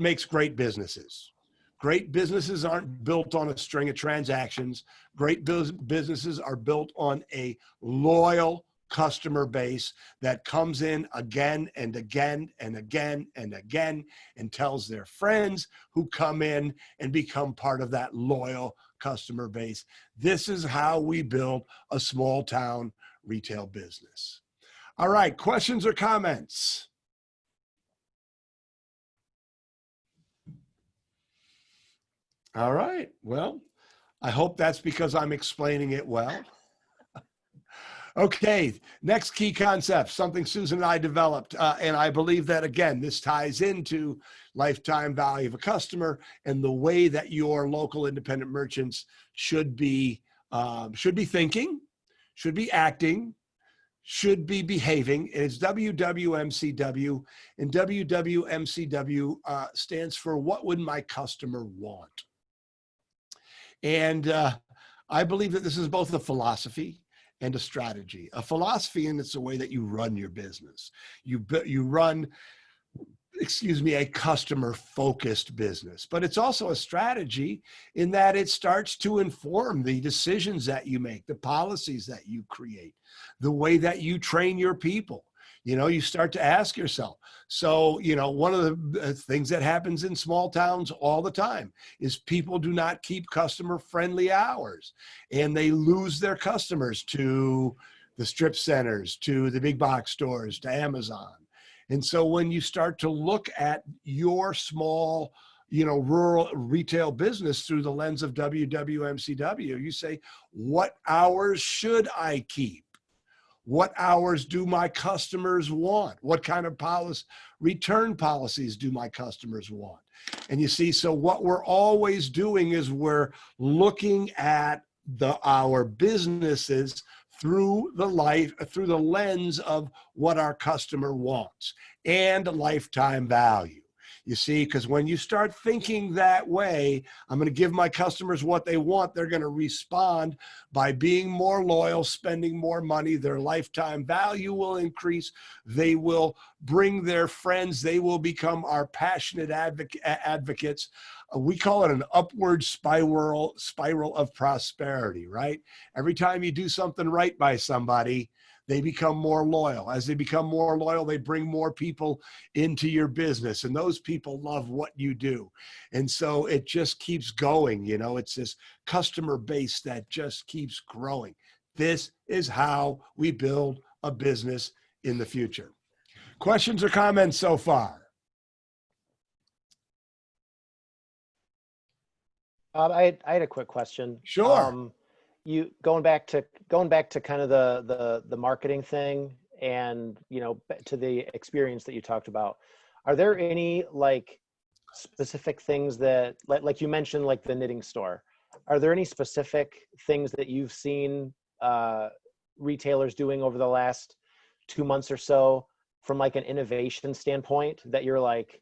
makes great businesses. Great businesses aren't built on a string of transactions. Great businesses are built on a loyal customer base that comes in again and again and again and again and tells their friends who come in and become part of that loyal customer base. This is how we build a small town retail business. All right, questions or comments? All right, well, I hope that's because I'm explaining it well. Okay, next key concept, something Susan and I developed, and I believe that, again, this ties into lifetime value of a customer and the way that your local independent merchants should be thinking, should be acting, should be behaving. It's WWMCW, and WWMCW stands for what would my customer want? And I believe that this is both a philosophy and a strategy. A philosophy, and it's the way that you run your business. You run, a customer-focused business. But it's also a strategy in that it starts to inform the decisions that you make, the policies that you create, the way that you train your people. You know, you start to ask yourself. So, you know, one of the things that happens in small towns all the time is people do not keep customer-friendly hours, and they lose their customers to the strip centers, to the big box stores, to Amazon. And so when you start to look at your small, you know, rural retail business through the lens of WWMCW, you say, what hours should I keep? What hours do my customers want? What kind of return policies do my customers want? And you see, so what we're always doing is we're looking at our businesses through the lens of what our customer wants and lifetime value. You see, because when you start thinking that way, I'm going to give my customers what they want, they're going to respond by being more loyal, spending more money, their lifetime value will increase, they will bring their friends, they will become our passionate advocates. We call it an upward spiral of prosperity, right? Every time you do something right by somebody, they become more loyal. As they become more loyal, they bring more people into your business, and those people love what you do. And so it just keeps going. You know, it's this customer base that just keeps growing. This is how we build a business in the future. Questions or comments so far? I had a quick question. Sure. You going back to kind of the marketing thing, and you know, to the experience that you talked about, are there any like specific things that like you mentioned, like the knitting store, are there any specific things that you've seen retailers doing over the last 2 months or so from like an innovation standpoint that you're like,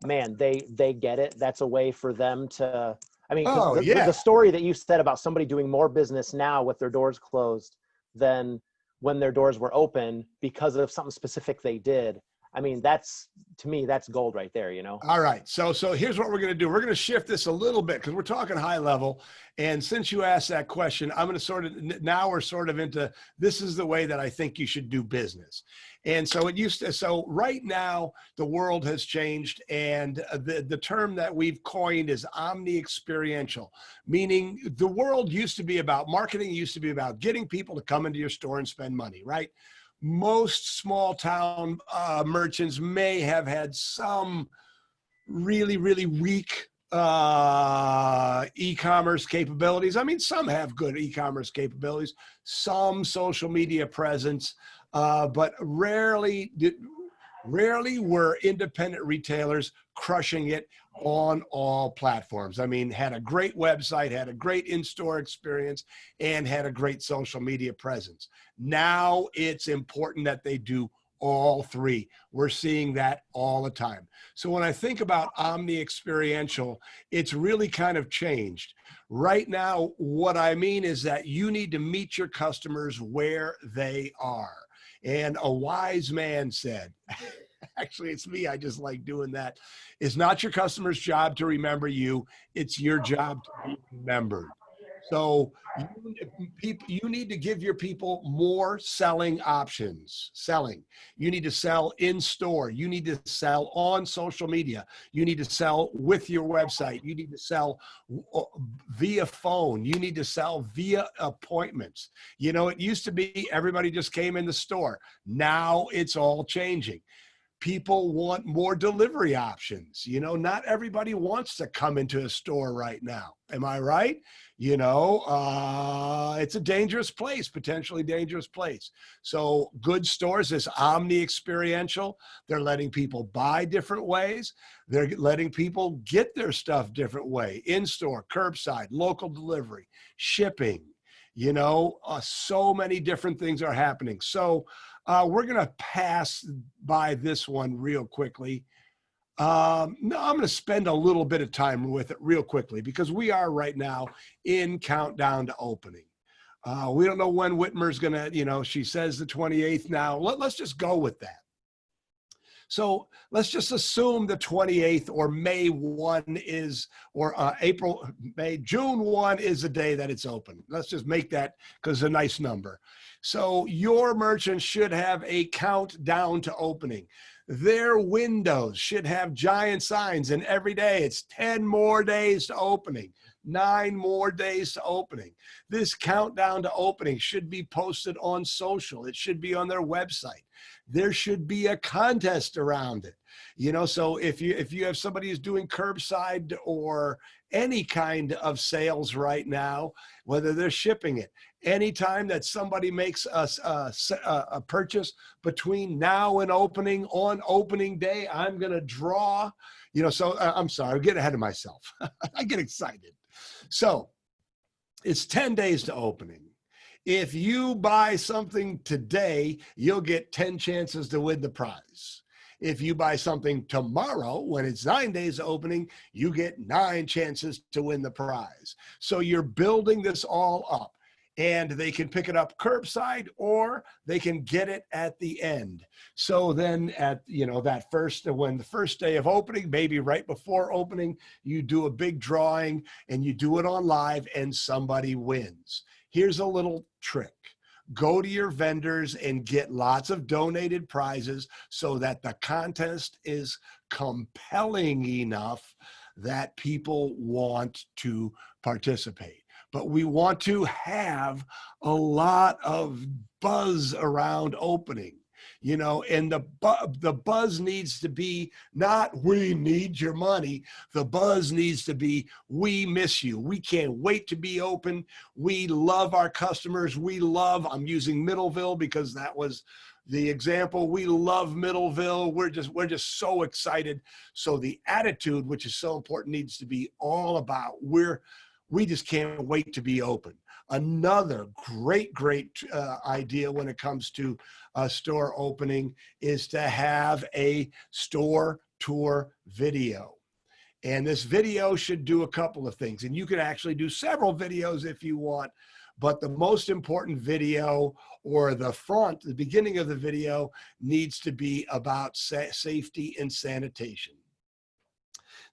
man, they get it? That's a way for them to, I mean, 'cause Oh, the, yeah. the story that you said about somebody doing more business now with their doors closed than when their doors were open because of something specific they did. I mean, that's, to me, that's gold right there, you know? All right. So here's what we're going to do. We're going to shift this a little bit because we're talking high level. And since you asked that question, I'm going to now we're sort of into, this is the way that I think you should do business. And so so right now the world has changed, and the term that we've coined is omni-experiential, meaning the world used to be about marketing, used to be about getting people to come into your store and spend money, right? Most small town merchants may have had some really, really weak e-commerce capabilities. I mean, some have good e-commerce capabilities, some social media presence, but rarely were independent retailers crushing it on all platforms. I mean, had a great website, had a great in-store experience, and had a great social media presence. Now it's important that they do all three. We're seeing that all the time. So when I think about omni-experiential, it's really kind of changed. Right now, what I mean is that you need to meet your customers where they are. And a wise man said, actually, it's me, I just like doing that. It's not your customer's job to remember you. It's your job to be remembered. So you need to give your people more selling options. You need to sell in store. You need to sell on social media. You need to sell with your website. You need to sell via phone. You need to sell via appointments. You know, it used to be everybody just came in the store. Now it's all changing. People want more delivery options. You know, not everybody wants to come into a store right now. Am I right? You know, it's a dangerous place, potentially dangerous place. So good stores is omni-experiential. They're letting people buy different ways. They're letting people get their stuff different way. In-store, curbside, local delivery, shipping, you know, so many different things are happening. So we're going to pass by this one real quickly. No, I'm going to spend a little bit of time with it real quickly because we are right now in countdown to opening. We don't know when Whitmer's going to, you know, she says the 28th now. Let's just go with that. So let's just assume the 28th or May 1 is, or June 1 is the day that it's open. Let's just make that because it's a nice number. So your merchant should have a countdown to opening. Their windows should have giant signs, and every day it's 10 more days to opening, 9 more days to opening. This countdown to opening should be posted on social. It should be on their website. There should be a contest around it. You know, so if you have somebody who's doing curbside or any kind of sales right now, whether they're shipping it, anytime that somebody makes a purchase between now and opening, on opening day, I'm going to draw, you know, so I'm sorry, I'm getting ahead of myself. I get excited. So it's 10 days to opening. If you buy something today, you'll get 10 chances to win the prize. If you buy something tomorrow, when it's 9 days to opening, you get 9 chances to win the prize. So you're building this all up, and they can pick it up curbside or they can get it at the end. So then at, you know, that when the first day of opening, maybe right before opening, you do a big drawing and you do it on live and somebody wins. Here's a little trick. Go to your vendors and get lots of donated prizes so that the contest is compelling enough that people want to participate. But we want to have a lot of buzz around opening, you know, and the buzz needs to be not "we need your money." The buzz needs to be "we miss you. We can't wait to be open. We love our customers. I'm using Middleville because that was the example. We love Middleville. We're just so excited." So the attitude, which is so important, needs to be all about We just can't wait to be open. Another great idea when it comes to a store opening is to have a store tour video. And this video should do a couple of things. And you can actually do several videos if you want, but the most important video, or the beginning of the video, needs to be about safety and sanitation.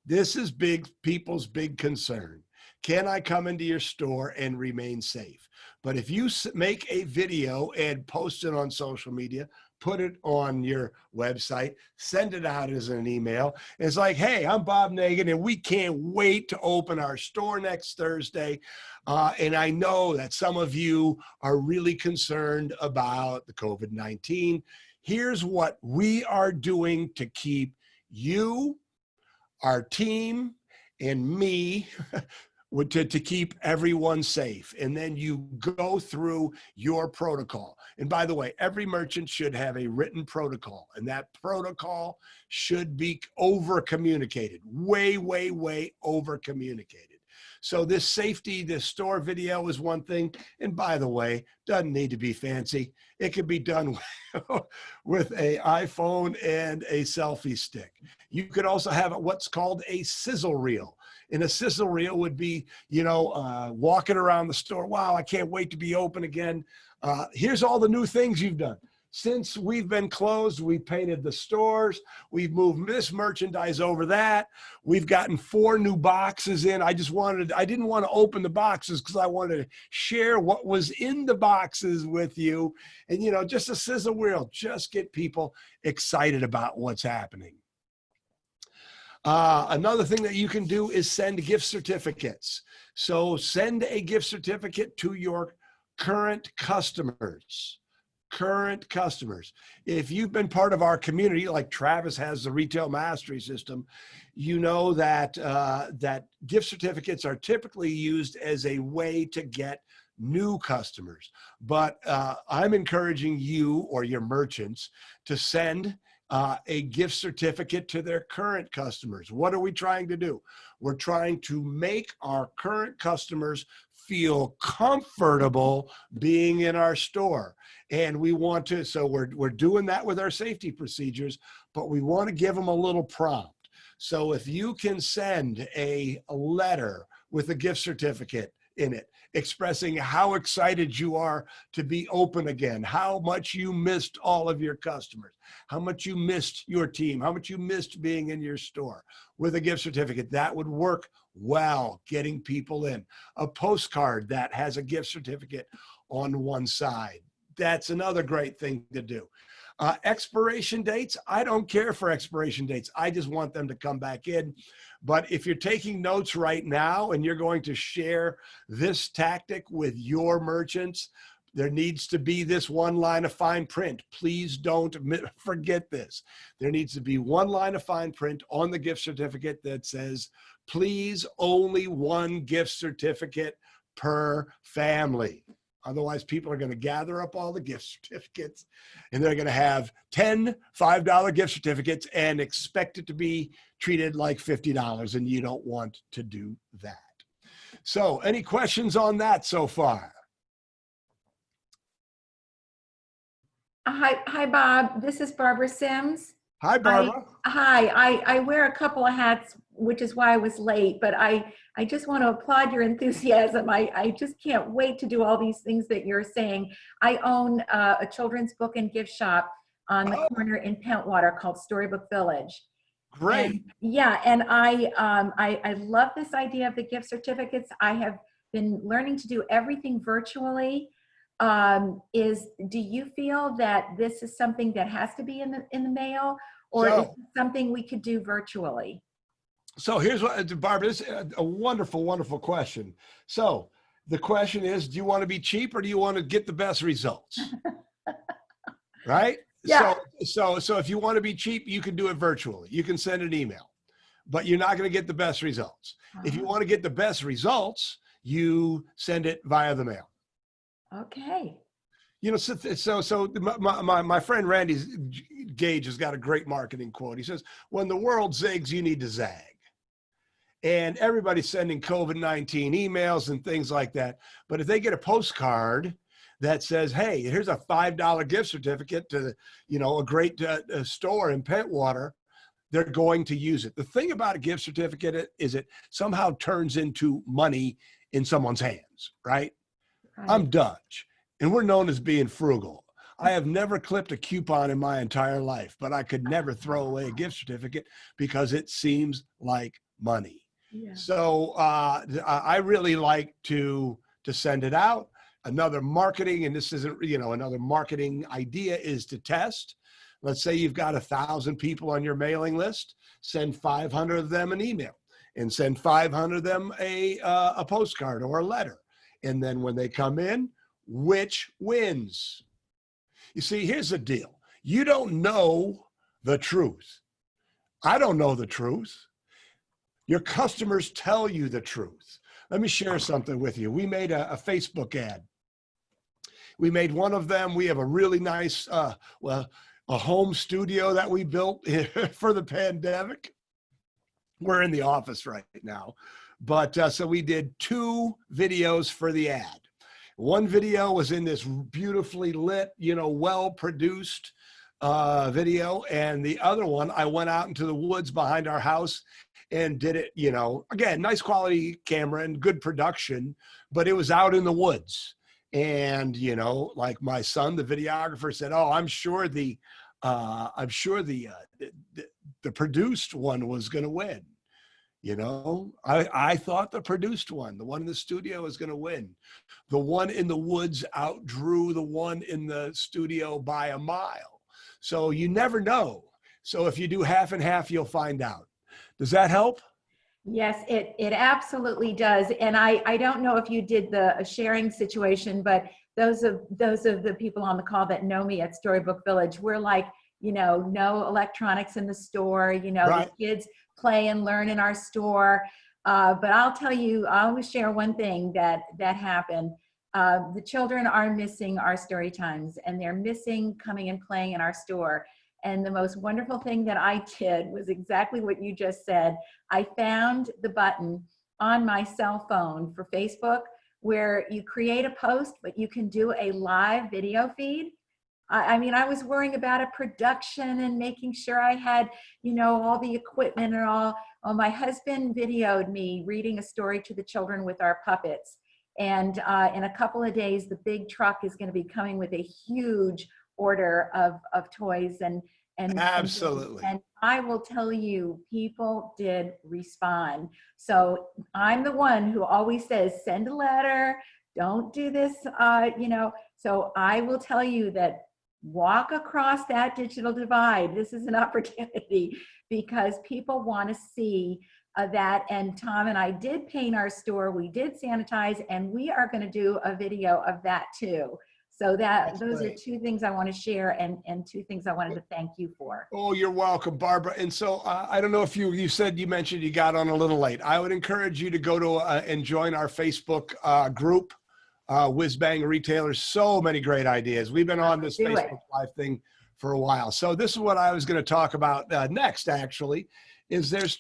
This is people's big concern. Can I come into your store and remain safe? But if you make a video and post it on social media, put it on your website, send it out as an email. It's like, hey, I'm Bob Negen, and we can't wait to open our store next Thursday. And I know that some of you are really concerned about the COVID-19. Here's what we are doing to keep you, our team, and me to keep everyone safe. And then you go through your protocol. And by the way, every merchant should have a written protocol, and that protocol should be over communicated, way over communicated. So this store video is one thing. And by the way, doesn't need to be fancy. It can be done with an iPhone and a selfie stick. You could also have what's called a sizzle reel. And a sizzle reel would be, walking around the store. Wow, I can't wait to be open again. Here's all the new things you've done. Since we've been closed, we painted the stores. We've moved this merchandise over that. We've gotten 4 new boxes in. I didn't want to open the boxes because I wanted to share what was in the boxes with you. And, just a sizzle reel, just get people excited about what's happening. Another thing that you can do is send gift certificates. So send a gift certificate to your current customers. If you've been part of our community, like Travis has the Retail Mastery System, you know that that gift certificates are typically used as a way to get new customers. But I'm encouraging you or your merchants to send a gift certificate to their current customers. What are we trying to do? We're trying to make our current customers feel comfortable being in our store. And we want to, so we're doing that with our safety procedures, but we want to give them a little prompt. So if you can send a letter with a gift certificate in it, expressing how excited you are to be open again, how much you missed all of your customers, how much you missed your team, how much you missed being in your store, with a gift certificate, that would work well, getting people in. A postcard that has a gift certificate on one side, that's another great thing to do. Expiration dates, I don't care for expiration dates. I just want them to come back in. But if you're taking notes right now and you're going to share this tactic with your merchants, there needs to be this one line of fine print. Please don't forget this. There needs to be one line of fine print on the gift certificate that says, please, only one gift certificate per family. Otherwise, people are going to gather up all the gift certificates and they're going to have 10 $5 gift certificates and expect it to be treated like $50, and you don't want to do that. So any questions on that so far? Hi, Bob. This is Barbara Sims. Hi, Barbara. I wear a couple of hats, which is why I was late, but I just want to applaud your enthusiasm. I just can't wait to do all these things that you're saying. I own a children's book and gift shop on the corner in Pentwater called Storybook Village. Great. And, yeah, and I love this idea of the gift certificates. I have been learning to do everything virtually. Do you feel that this is something that has to be in the mail, or is it something we could do virtually? So here's what, Barbara, this is a wonderful, wonderful question. So the question is, do you want to be cheap or do you want to get the best results? Right? Yeah. So if you want to be cheap, you can do it virtually. You can send an email, but you're not going to get the best results. If you want to get the best results, you send it via the mail. Okay. You know, so my friend Randy Gage has got a great marketing quote. He says, when the world zigs, you need to zag. and everybody's sending COVID-19 emails and things like that. But if they get a postcard that says, hey, here's a $5 gift certificate to, you know, a great store in Pentwater, they're going to use it. The thing about a gift certificate is it somehow turns into money in someone's hands, right? I'm Dutch, and we're known as being frugal. I have never clipped a coupon in my entire life, but I could never throw away a gift certificate because it seems like money. Yeah. So I really like to send it out. Another marketing, and this isn't, you know, another marketing idea is to test. Let's say you've got 1,000 people on your mailing list, send 500 of them an email and send 500 of them a postcard or a letter. And then when they come in, which wins? You see, here's the deal. You don't know the truth. I don't know the truth. Your customers tell you the truth. Let me share something with you. We made a Facebook ad. We made one of them. We have a really nice, a home studio that we built for the pandemic. We're in the office right now. But so we did 2 videos for the ad. One video was in this beautifully lit, you know, well-produced video. And the other one, I went out into the woods behind our house and did it, you know, again, nice quality camera and good production, but it was out in the woods. And, you know, like my son, the videographer, said, oh, I'm sure the produced one was going to win. You know, I thought the produced one, the one in the studio, was going to win. The one in the woods outdrew the one in the studio by a mile. So you never know. So if you do half and half, you'll find out. Does that help? Yes, it absolutely does. And I don't know if you did the sharing situation, but those of the people on the call that know me at Storybook Village, we're like, you know, no electronics in the store, you know, Right. the kids play and learn in our store. But I'll tell you, I always share one thing that happened. The children are missing our story times, and they're missing coming and playing in our store. And the most wonderful thing that I did was exactly what you just said. I found the button on my cell phone for Facebook where you create a post, but you can do a live video feed. I mean, I was worrying about a production and making sure I had, you know, all the equipment and all. Well, my husband videoed me reading a story to the children with our puppets. And in a couple of days, the big truck is going to be coming with a huge order of toys and Absolutely. and I will tell you, people did respond. So I'm the one who always says, send a letter, don't do this, you know. So I will tell you that walk across that digital divide. This is an opportunity because people want to see that. And Tom and I did paint our store, we did sanitize, and we are going to do a video of that too. So those are 2 things I want to share, and 2 things I wanted to thank you for. Oh, you're welcome, Barbara. And so I don't know if you mentioned you got on a little late. I would encourage you to go to and join our Facebook group, WhizBang Retailers. So many great ideas. We've been on this Facebook Live thing for a while. So this is what I was going to talk about next, actually, is there's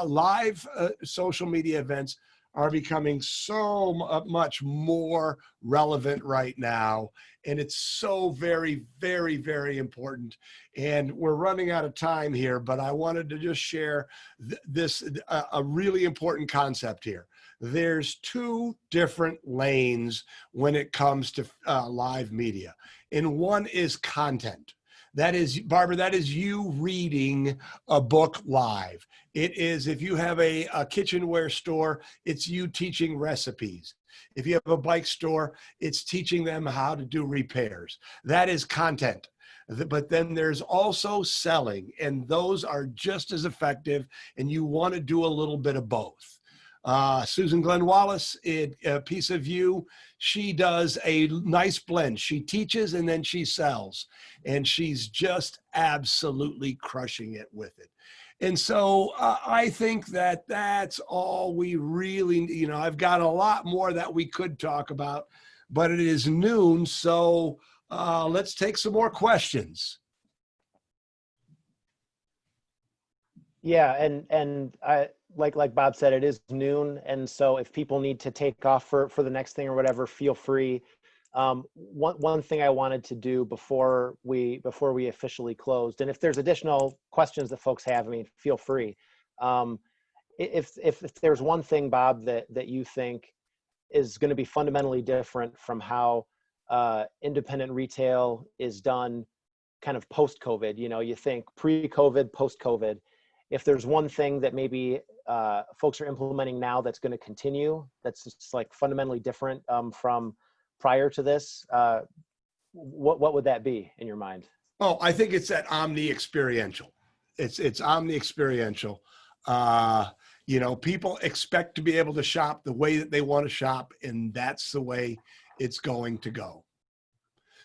live social media events are becoming so much more relevant right now. And it's so very, very, very important. And we're running out of time here, but I wanted to just share a really important concept here. There's 2 different lanes when it comes to live media. And one is content. That is, Barbara, that is you reading a book live. It is, if you have a kitchenware store, it's you teaching recipes. If you have a bike store, it's teaching them how to do repairs. That is content. But then there's also selling, and those are just as effective, and you want to do a little bit of both. Susan Glenn Wallace, A Piece of You, she does a nice blend. She teaches and then she sells, and she's just absolutely crushing it with it. And so I think that that's all we really, you know, I've got a lot more that we could talk about, but it is noon. So let's take some more questions. Yeah, and like Bob said, it is noon. And so if people need to take off for the next thing or whatever, feel free. One thing I wanted to do before we officially closed, and if there's additional questions that folks have, I mean, feel free. If there's one thing, Bob, that you think is going to be fundamentally different from how independent retail is done kind of post-COVID, you know, you think pre-COVID, post-COVID, if there's one thing that maybe folks are implementing now that's going to continue, that's just like fundamentally different from prior to this, what would that be in your mind? Oh, I think it's that omni-experiential. It's omni-experiential. You know, people expect to be able to shop the way that they want to shop, and that's the way it's going to go.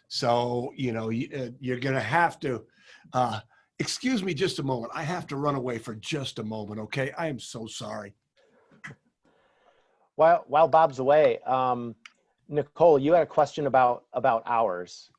So, you know, you're going to have to, excuse me just a moment. I have to run away for just a moment, okay? I am so sorry. While Bob's away, Nicole, you had a question about hours,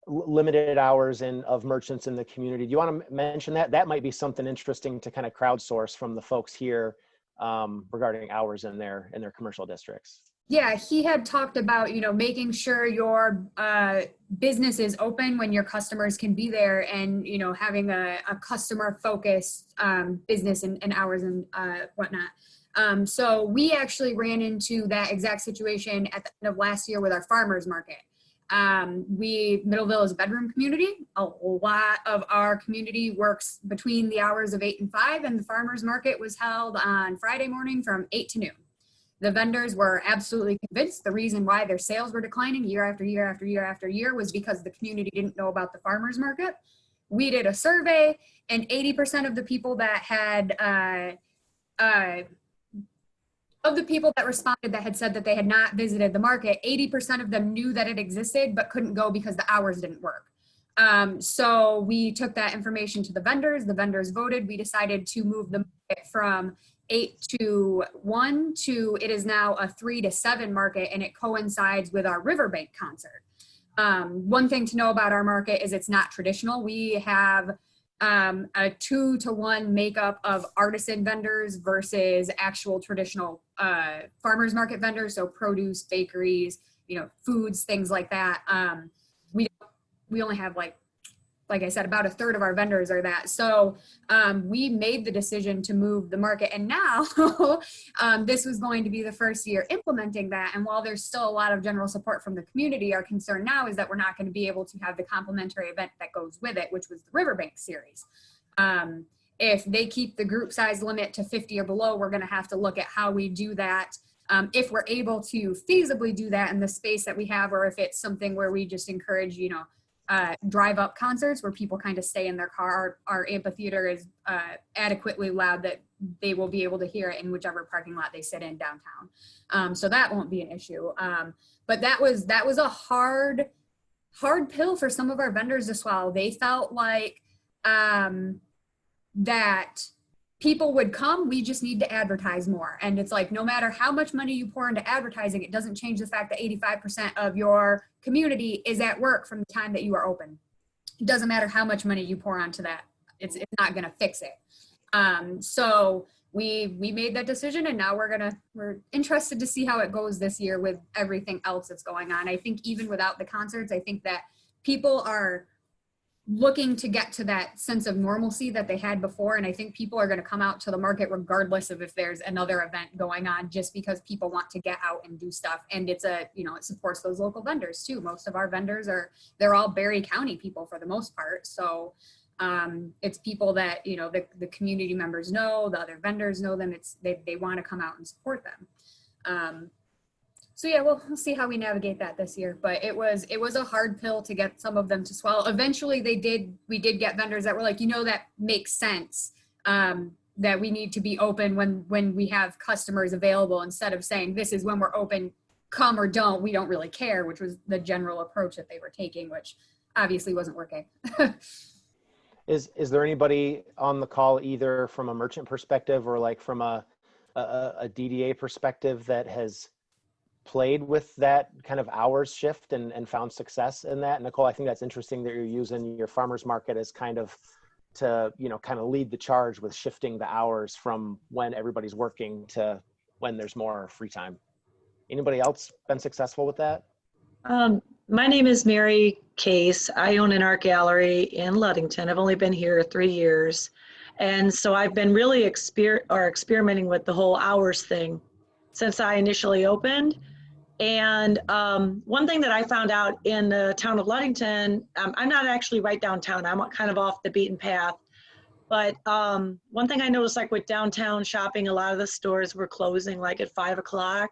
limited hours of merchants in the community. Do you want to mention that? That might be something interesting to kind of crowdsource from the folks here regarding hours in their commercial districts. Yeah, he had talked about, you know, making sure your business is open when your customers can be there, and, you know, having a customer focused business and hours and whatnot. So we actually ran into that exact situation at the end of last year with our farmers market. Middleville is a bedroom community. A lot of our community works between the hours of 8 and 5, and the farmers market was held on Friday morning from 8 to noon. The vendors were absolutely convinced the reason why their sales were declining year after year after year after year was because the community didn't know about the farmers market. We did a survey, and 80% of the people that had, of the people that responded that had said that they had not visited the market, 80% of them knew that it existed but couldn't go because the hours didn't work. So we took that information to the vendors voted. We decided to move the market from 8 to 1 to, it is now a 3 to 7 market, and it coincides with our Riverbank concert. One thing to know about our market is it's not traditional. We have a 2 to 1 makeup of artisan vendors versus actual traditional farmers market vendors. So produce, bakeries, you know, foods, things like that. We only have like I said, about a third of our vendors are that. So we made the decision to move the market, and now this was going to be the first year implementing that. And while there's still a lot of general support from the community, our concern now is that we're not going to be able to have the complimentary event that goes with it, which was the Riverbank series. If they keep the group size limit to 50 or below, we're going to have to look at how we do that. If we're able to feasibly do that in the space that we have, or if it's something where we just encourage, you know, drive up concerts where people kind of stay in their car. Our amphitheater is adequately loud that they will be able to hear it in whichever parking lot they sit in downtown. So that won't be an issue. But that was a hard pill for some of our vendors to swallow. They felt like that people would come, we just need to advertise more. And it's like, no matter how much money you pour into advertising, it doesn't change the fact that 85% of your community is at work from the time that you are open. It doesn't matter how much money you pour onto that. It's not gonna fix it. So we made that decision, and now we're interested to see how it goes this year with everything else that's going on. I think even without the concerts, I think that people are looking to get to that sense of normalcy that they had before. And I think people are going to come out to the market regardless of if there's another event going on, just because people want to get out and do stuff. And it's it supports those local vendors too. Most of our vendors they're all Berry County people for the most part. So it's people that, you know, the community members know, the other vendors know them. They want to come out and support them. So yeah, we'll see how we navigate that this year, but it was a hard pill to get some of them to swallow. Eventually we did get vendors that were like, you know, that makes sense, that we need to be open when we have customers available, instead of saying this is when we're open, come or don't, we don't really care, which was the general approach that they were taking, which obviously wasn't working. Is there anybody on the call, either from a merchant perspective or like from a DDA perspective, that has played with that kind of hours shift and found success in that? Nicole, I think that's interesting that you're using your farmers market as kind of to, you know, kind of lead the charge with shifting the hours from when everybody's working to when there's more free time. Anybody else been successful with that? My name is Mary Case. I own an art gallery in Ludington. I've only been here 3 years. And so I've been really experimenting with the whole hours thing since I initially opened. And one thing that I found out in the town of Ludington, I'm not actually right downtown. I'm kind of off the beaten path. But one thing I noticed, like with downtown shopping, a lot of the stores were closing like at 5 o'clock.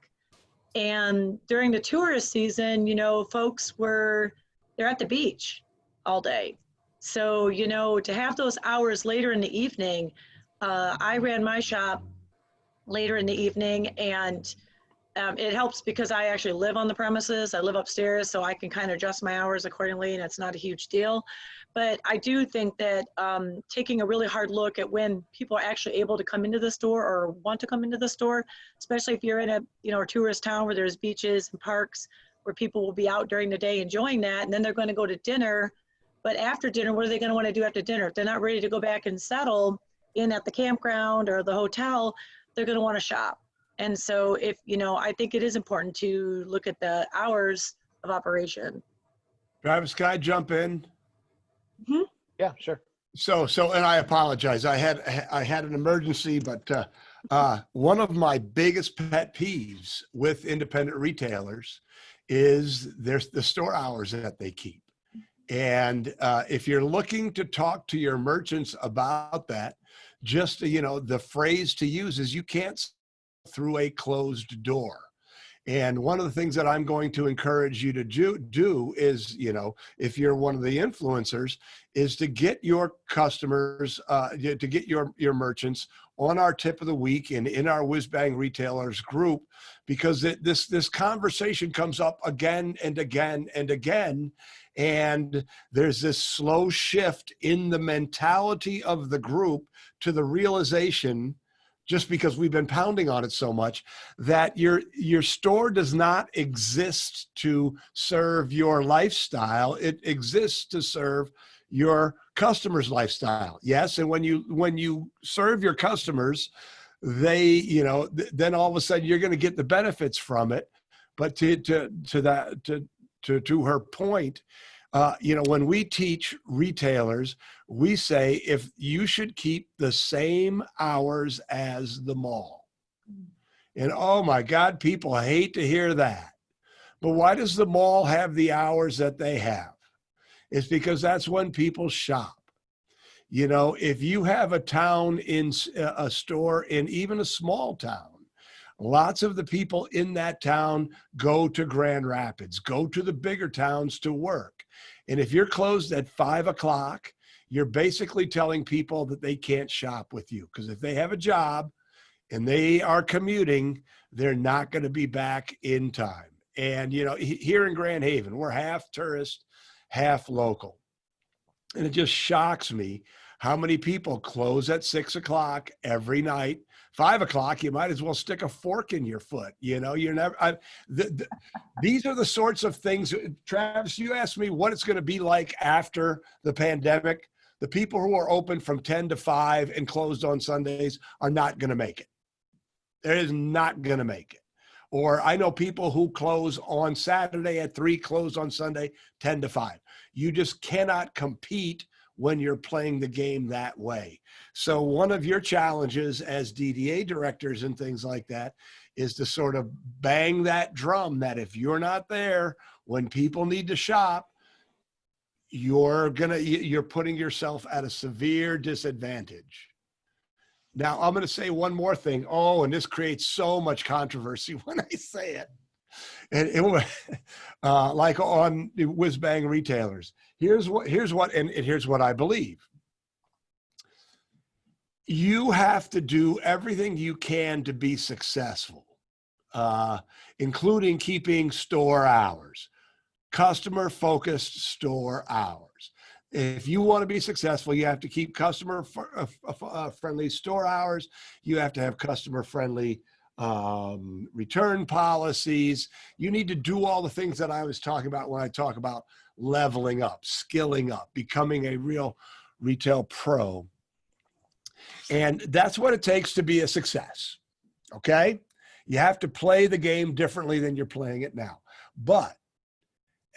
And during the tourist season, you know, folks they're at the beach all day. So, you know, to have those hours later in the evening, I ran my shop later in the evening, and it helps because I actually live on the premises. I live upstairs, so I can kind of adjust my hours accordingly, and it's not a huge deal. But I do think that taking a really hard look at when people are actually able to come into the store or want to come into the store, especially if you're in a, you know, a tourist town where there's beaches and parks where people will be out during the day enjoying that, and then they're going to go to dinner. But after dinner, what are they going to want to do after dinner? If they're not ready to go back and settle in at the campground or the hotel, they're going to want to shop. And so if, you know, I think it is important to look at the hours of operation. Travis, can I jump in? Mm-hmm. Yeah, sure. So, and I apologize. I had an emergency, but one of my biggest pet peeves with independent retailers is there's the store hours that they keep. And if you're looking to talk to your merchants about that, just, you know, the phrase to use is you can't sell through a closed door. And one of the things that I'm going to encourage you to do is, you know, if you're one of the influencers, is to get your customers, to get your merchants on our tip of the week and in our WhizBang retailers group, because this conversation comes up again and again and again. And there's this slow shift in the mentality of the group to the realization, just because we've been pounding on it so much, that your store does not exist to serve your lifestyle. It exists to serve your customers' lifestyle. Yes, and when you serve your customers, they, you know, then all of a sudden you're going to get the benefits from it. But to her point, you know, when we teach retailers, we say if you should keep the same hours as the mall. And oh my God, people hate to hear that. But why does the mall have the hours that they have? It's because that's when people shop. You know, if you have a town in a store in even a small town, lots of the people in that town go to Grand Rapids, go to the bigger towns to work. And if you're closed at 5 o'clock, you're basically telling people that they can't shop with you, because if they have a job and they are commuting, they're not going to be back in time. And, you know, here in Grand Haven, we're half tourist, half local. And it just shocks me how many people close at 6 o'clock every night. 5 o'clock, you might as well stick a fork in your foot. You know, you're never, these are the sorts of things. Travis, you asked me what it's going to be like after the pandemic. The people who are open from 10 to 5 and closed on Sundays are not going to make it. It is not going to make it. Or I know people who close on Saturday at 3, close on Sunday, 10 to 5. You just cannot compete when you're playing the game that way. So one of your challenges as DDA directors and things like that is to sort of bang that drum that if you're not there when people need to shop, you're putting yourself at a severe disadvantage. Now, I'm going to say one more thing. Oh, and this creates so much controversy when I say it. And it was like on WhizBang retailers. Here's what I believe. You have to do everything you can to be successful, including keeping store hours, customer-focused store hours. If you want to be successful, you have to keep customer-friendly store hours. You have to have customer-friendly return policies. You need to do all the things that I was talking about when I talk about leveling up, skilling up, becoming a real retail pro. And that's what it takes to be a success. Okay? You have to play the game differently than you're playing it now. But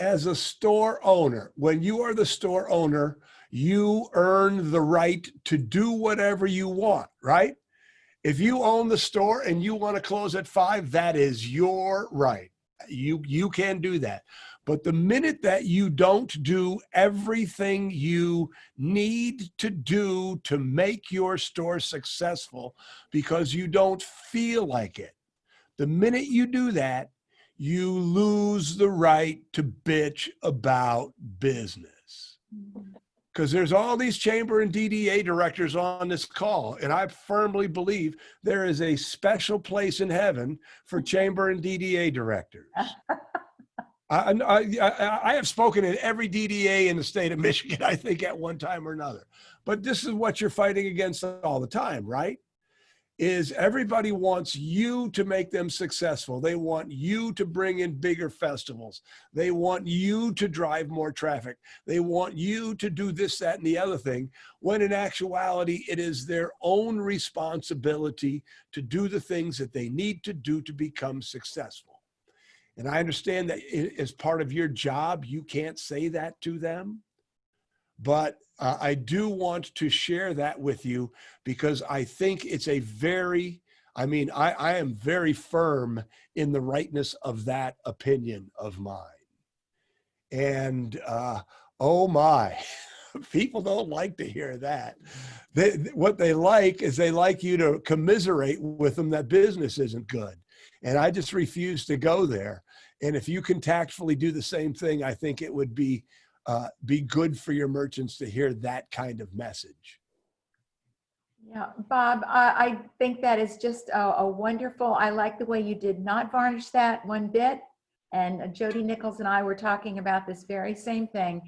as a store owner, when you are the store owner, you earn the right to do whatever you want, right? If you own the store and you want to close at 5, that is your right. You can do that. But the minute that you don't do everything you need to do to make your store successful because you don't feel like it, the minute you do that, you lose the right to bitch about business. Because there's all these chamber and DDA directors on this call, and I firmly believe there is a special place in heaven for chamber and DDA directors. I have spoken in every DDA in the state of Michigan, I think, at one time or another. But this is what you're fighting against all the time, right? Is everybody wants you to make them successful. They want you to bring in bigger festivals. They want you to drive more traffic. They want you to do this, that, and the other thing, when in actuality, it is their own responsibility to do the things that they need to do to become successful. And I understand that as part of your job, you can't say that to them. But I do want to share that with you because I think it's a very, I am very firm in the rightness of that opinion of mine. And oh my, people don't like to hear that. What they like is they like you to commiserate with them that business isn't good. And I just refuse to go there. And if you can tactfully do the same thing, I think it would be good for your merchants to hear that kind of message. Yeah, Bob, I think that is just a wonderful, I like the way you did not varnish that one bit. And Jody Nichols and I were talking about this very same thing.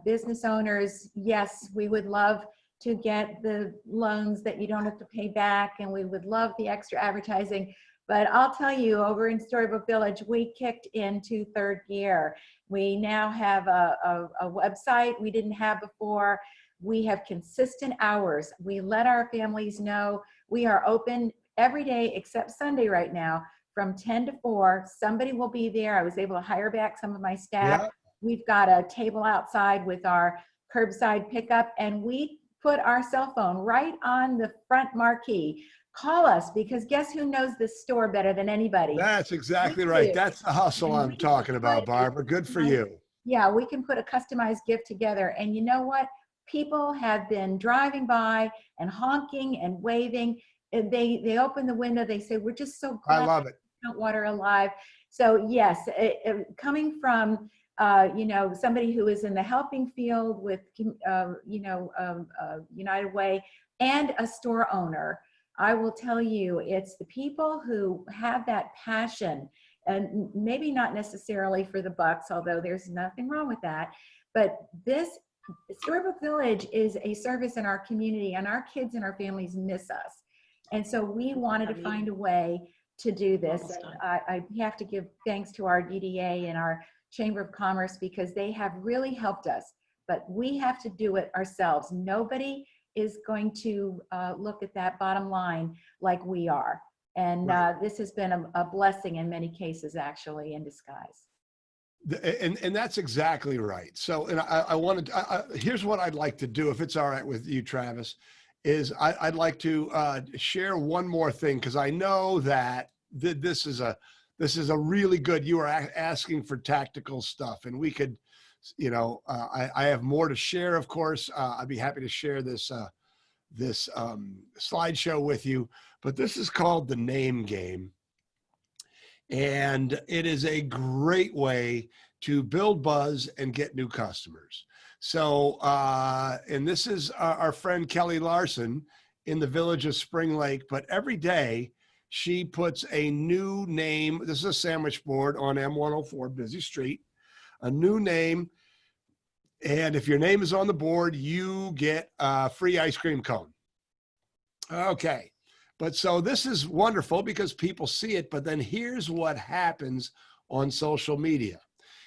Business owners, yes, we would love to get the loans that you don't have to pay back, and we would love the extra advertising. But I'll tell you, over in Storybook Village, we kicked into third gear. We now have a website we didn't have before. We have consistent hours. We let our families know we are open every day except Sunday right now from 10 to 4. Somebody will be there. I was able to hire back some of my staff. Yeah. We've got a table outside with our curbside pickup, and we put our cell phone right on the front marquee. Call us, because guess who knows this store better than anybody? That's exactly right. That's the hustle I'm talking about, Barbara. Good for you. Yeah, we can put a customized gift together. And you know what? People have been driving by and honking and waving. And they open the window. They say, we're just so glad I love it. Water alive. So yes, coming from somebody who is in the helping field with United Way and a store owner, I will tell you, it's the people who have that passion, and maybe not necessarily for the bucks, although there's nothing wrong with that. But this Storybook Village is a service in our community, and our kids and our families miss us. And so we wanted to find a way to do this. And I have to give thanks to our DDA and our Chamber of Commerce, because they have really helped us. But we have to do it ourselves. Nobody is going to look at that bottom line like we are. And this has been a blessing in many cases, actually, in disguise. And that's exactly right. So, and I wanted, here's what I'd like to do, if it's all right with you, Travis, is I'd like to share one more thing, because I know that this is a really good, you are asking for tactical stuff, and we could, I have more to share, of course. I'd be happy to share this slideshow with you, but this is called the name game. And it is a great way to build buzz and get new customers. So, and this is our friend Kelly Larson in the village of Spring Lake, but every day she puts a new name. This is a sandwich board on M104 Busy Street, a new name. And if your name is on the board, you get a free ice cream cone. Okay. But so this is wonderful because people see it, but then here's what happens on social media.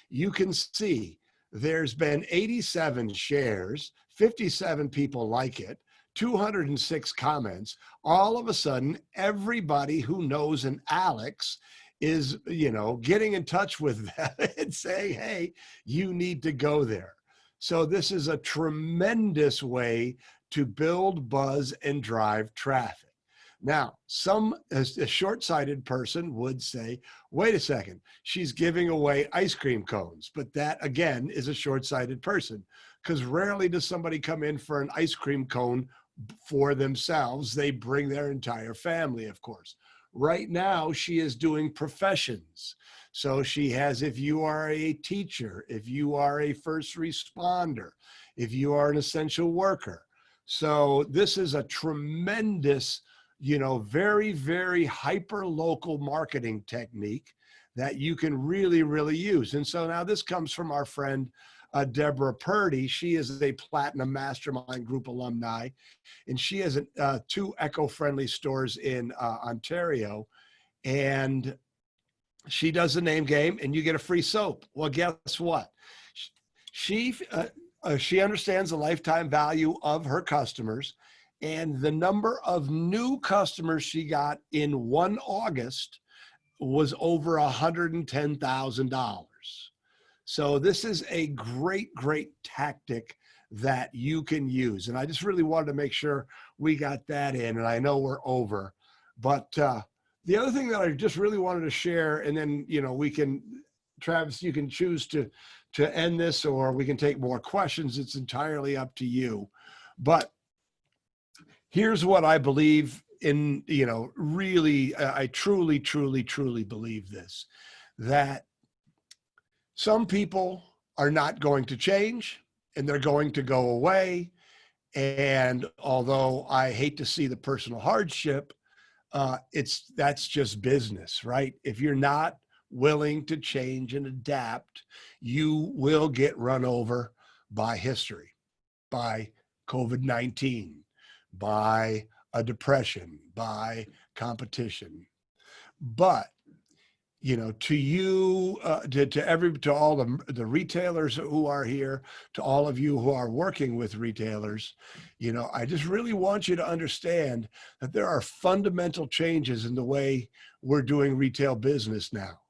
You can see there's been 87 shares, 57 people like it, 206 comments. All of a sudden, everybody who knows an Alex is, getting in touch with them and saying, hey, you need to go there. So this is a tremendous way to build buzz and drive traffic. Now, a short-sighted person would say, wait a second, she's giving away ice cream cones. But that, again, is a short-sighted person, because rarely does somebody come in for an ice cream cone for themselves. They bring their entire family, of course. Right now, she is doing professions. So she has, if you are a teacher, if you are a first responder, if you are an essential worker. So this is a tremendous, very, very hyper local marketing technique that you can really, really use. And so now this comes from our friend, Deborah Purdy. She is a Platinum Mastermind Group alumni, and she has 2 eco-friendly stores in Ontario, and she does the name game and you get a free soap. Well, guess what? She understands the lifetime value of her customers, and the number of new customers she got in 1 August was over $110,000. So this is a great, great tactic that you can use. And I just really wanted to make sure we got that in, and I know we're over. But the other thing that I just really wanted to share, and then, we can, Travis, you can choose to end this, or we can take more questions. It's entirely up to you. But here's what I believe in, really, I truly, truly, truly believe this, that some people are not going to change and they're going to go away. And although I hate to see the personal hardship, that's just business, right? If you're not willing to change and adapt, you will get run over by history, by COVID-19, by a depression, by competition. But to you, to all the retailers who are here, to all of you who are working with retailers, I just really want you to understand that there are fundamental changes in the way we're doing retail business now.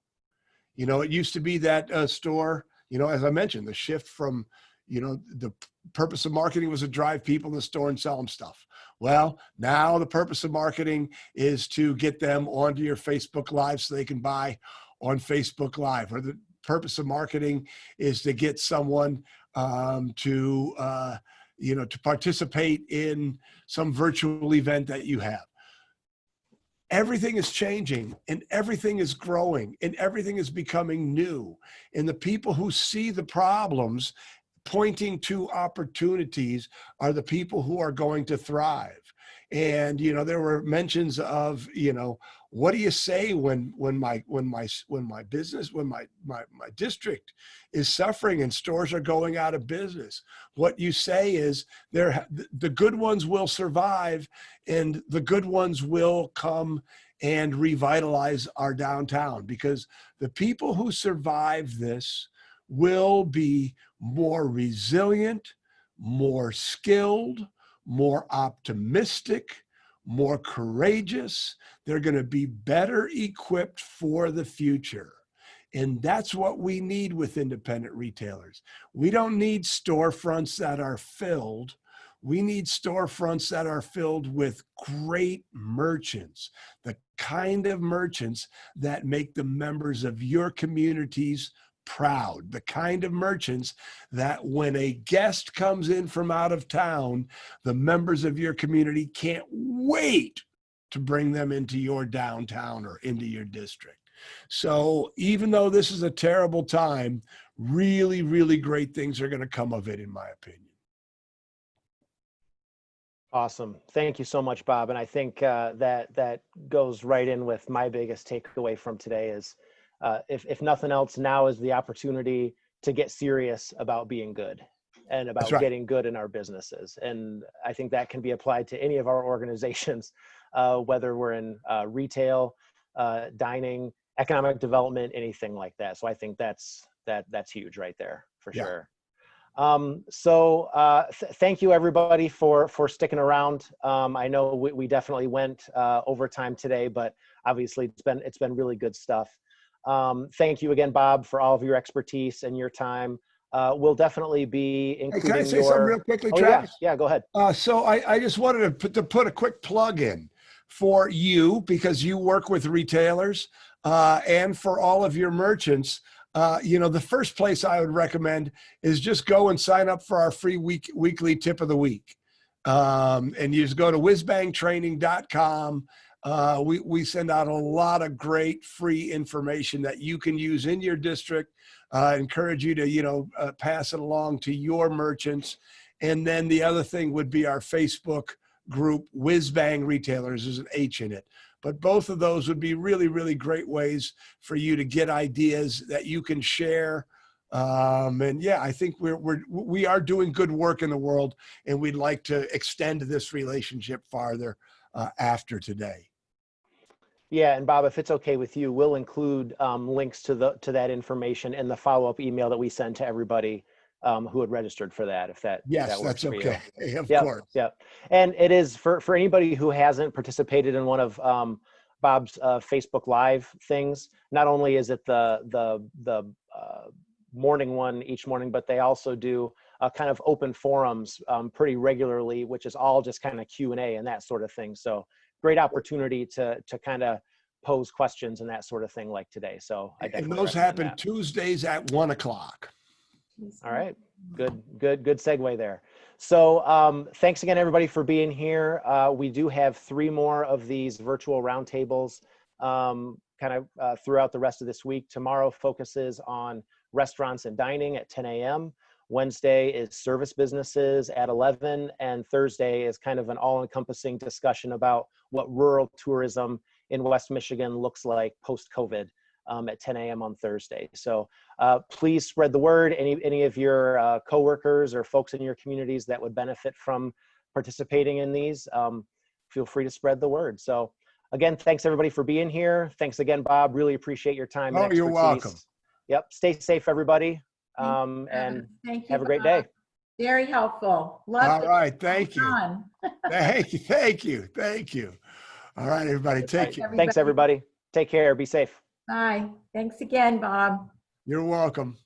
It used to be that store, as I mentioned, the shift from, the purpose of marketing was to drive people in the store and sell them stuff. Well, now the purpose of marketing is to get them onto your Facebook Live so they can buy on Facebook Live. Or the purpose of marketing is to get someone to participate in some virtual event that you have. Everything is changing and everything is growing and everything is becoming new. And the people who see the problems pointing to opportunities are the people who are going to thrive. And, there were mentions of, what do you say when my district is suffering and stores are going out of business? What you say is the good ones will survive and the good ones will come and revitalize our downtown, because the people who survive this will be more resilient, more skilled, more optimistic, more courageous. They're going to be better equipped for the future. And that's what we need with independent retailers. We don't need storefronts that are filled. We need storefronts that are filled with great merchants, the kind of merchants that make the members of your communities proud, the kind of merchants that when a guest comes in from out of town, the members of your community can't wait to bring them into your downtown or into your district. So even though this is a terrible time, really, really great things are going to come of it, in my opinion. Awesome. Thank you so much, Bob. And I think that goes right in with my biggest takeaway from today is, if nothing else, now is the opportunity to get serious about being good and about getting good in our businesses. And I think that can be applied to any of our organizations, whether we're in retail, dining, economic development, anything like that. So I think that's huge right there for sure. Thank you everybody for sticking around. I know we definitely went overtime today, but obviously it's been really good stuff. Thank you again, Bob, for all of your expertise and your time. We'll definitely be including Hey, can I say something real quickly, Travis? Yeah, go ahead. So I just wanted to put a quick plug in for you, because you work with retailers, and for all of your merchants. The first place I would recommend is just go and sign up for our free weekly tip of the week. And you just go to whizbangtraining.com. We send out a lot of great free information that you can use in your district. Encourage you to, pass it along to your merchants. And then the other thing would be our Facebook group, WhizBang Retailers. There's an H in it. But both of those would be really, really great ways for you to get ideas that you can share. And yeah, I think we are doing good work in the world, and we'd like to extend this relationship farther after today. Yeah, and Bob, if it's okay with you, we'll include links to that information in the follow-up email that we send to everybody who had registered for that. If that Yes, works that's okay. Of course. Yeah, and it is for anybody who hasn't participated in one of Bob's Facebook Live things. Not only is it the morning one each morning, but they also do kind of open forums pretty regularly, which is all just kind of Q&A and that sort of thing. So great opportunity to kind of pose questions and that sort of thing like today. So I definitely and those recommend happen that. Tuesdays at 1 o'clock. All right, good segue there. So thanks again, everybody, for being here. We do have 3 more of these virtual roundtables throughout the rest of this week. Tomorrow focuses on restaurants and dining at 10 a.m. Wednesday is service businesses at 11, and Thursday is kind of an all-encompassing discussion about what rural tourism in West Michigan looks like post-COVID at 10 a.m. on Thursday. So please spread the word. Any of your coworkers or folks in your communities that would benefit from participating in these, feel free to spread the word. So again, thanks everybody for being here. Thanks again, Bob. Really appreciate your time and expertise. You're welcome. Yep. Stay safe, everybody. And Thank you, have a great Bob. day. Very helpful. All right. Thank you. Fun. Thank you. All right, everybody. Take care. Thanks, everybody. Take care. Be safe. Bye. Thanks again, Bob. You're welcome.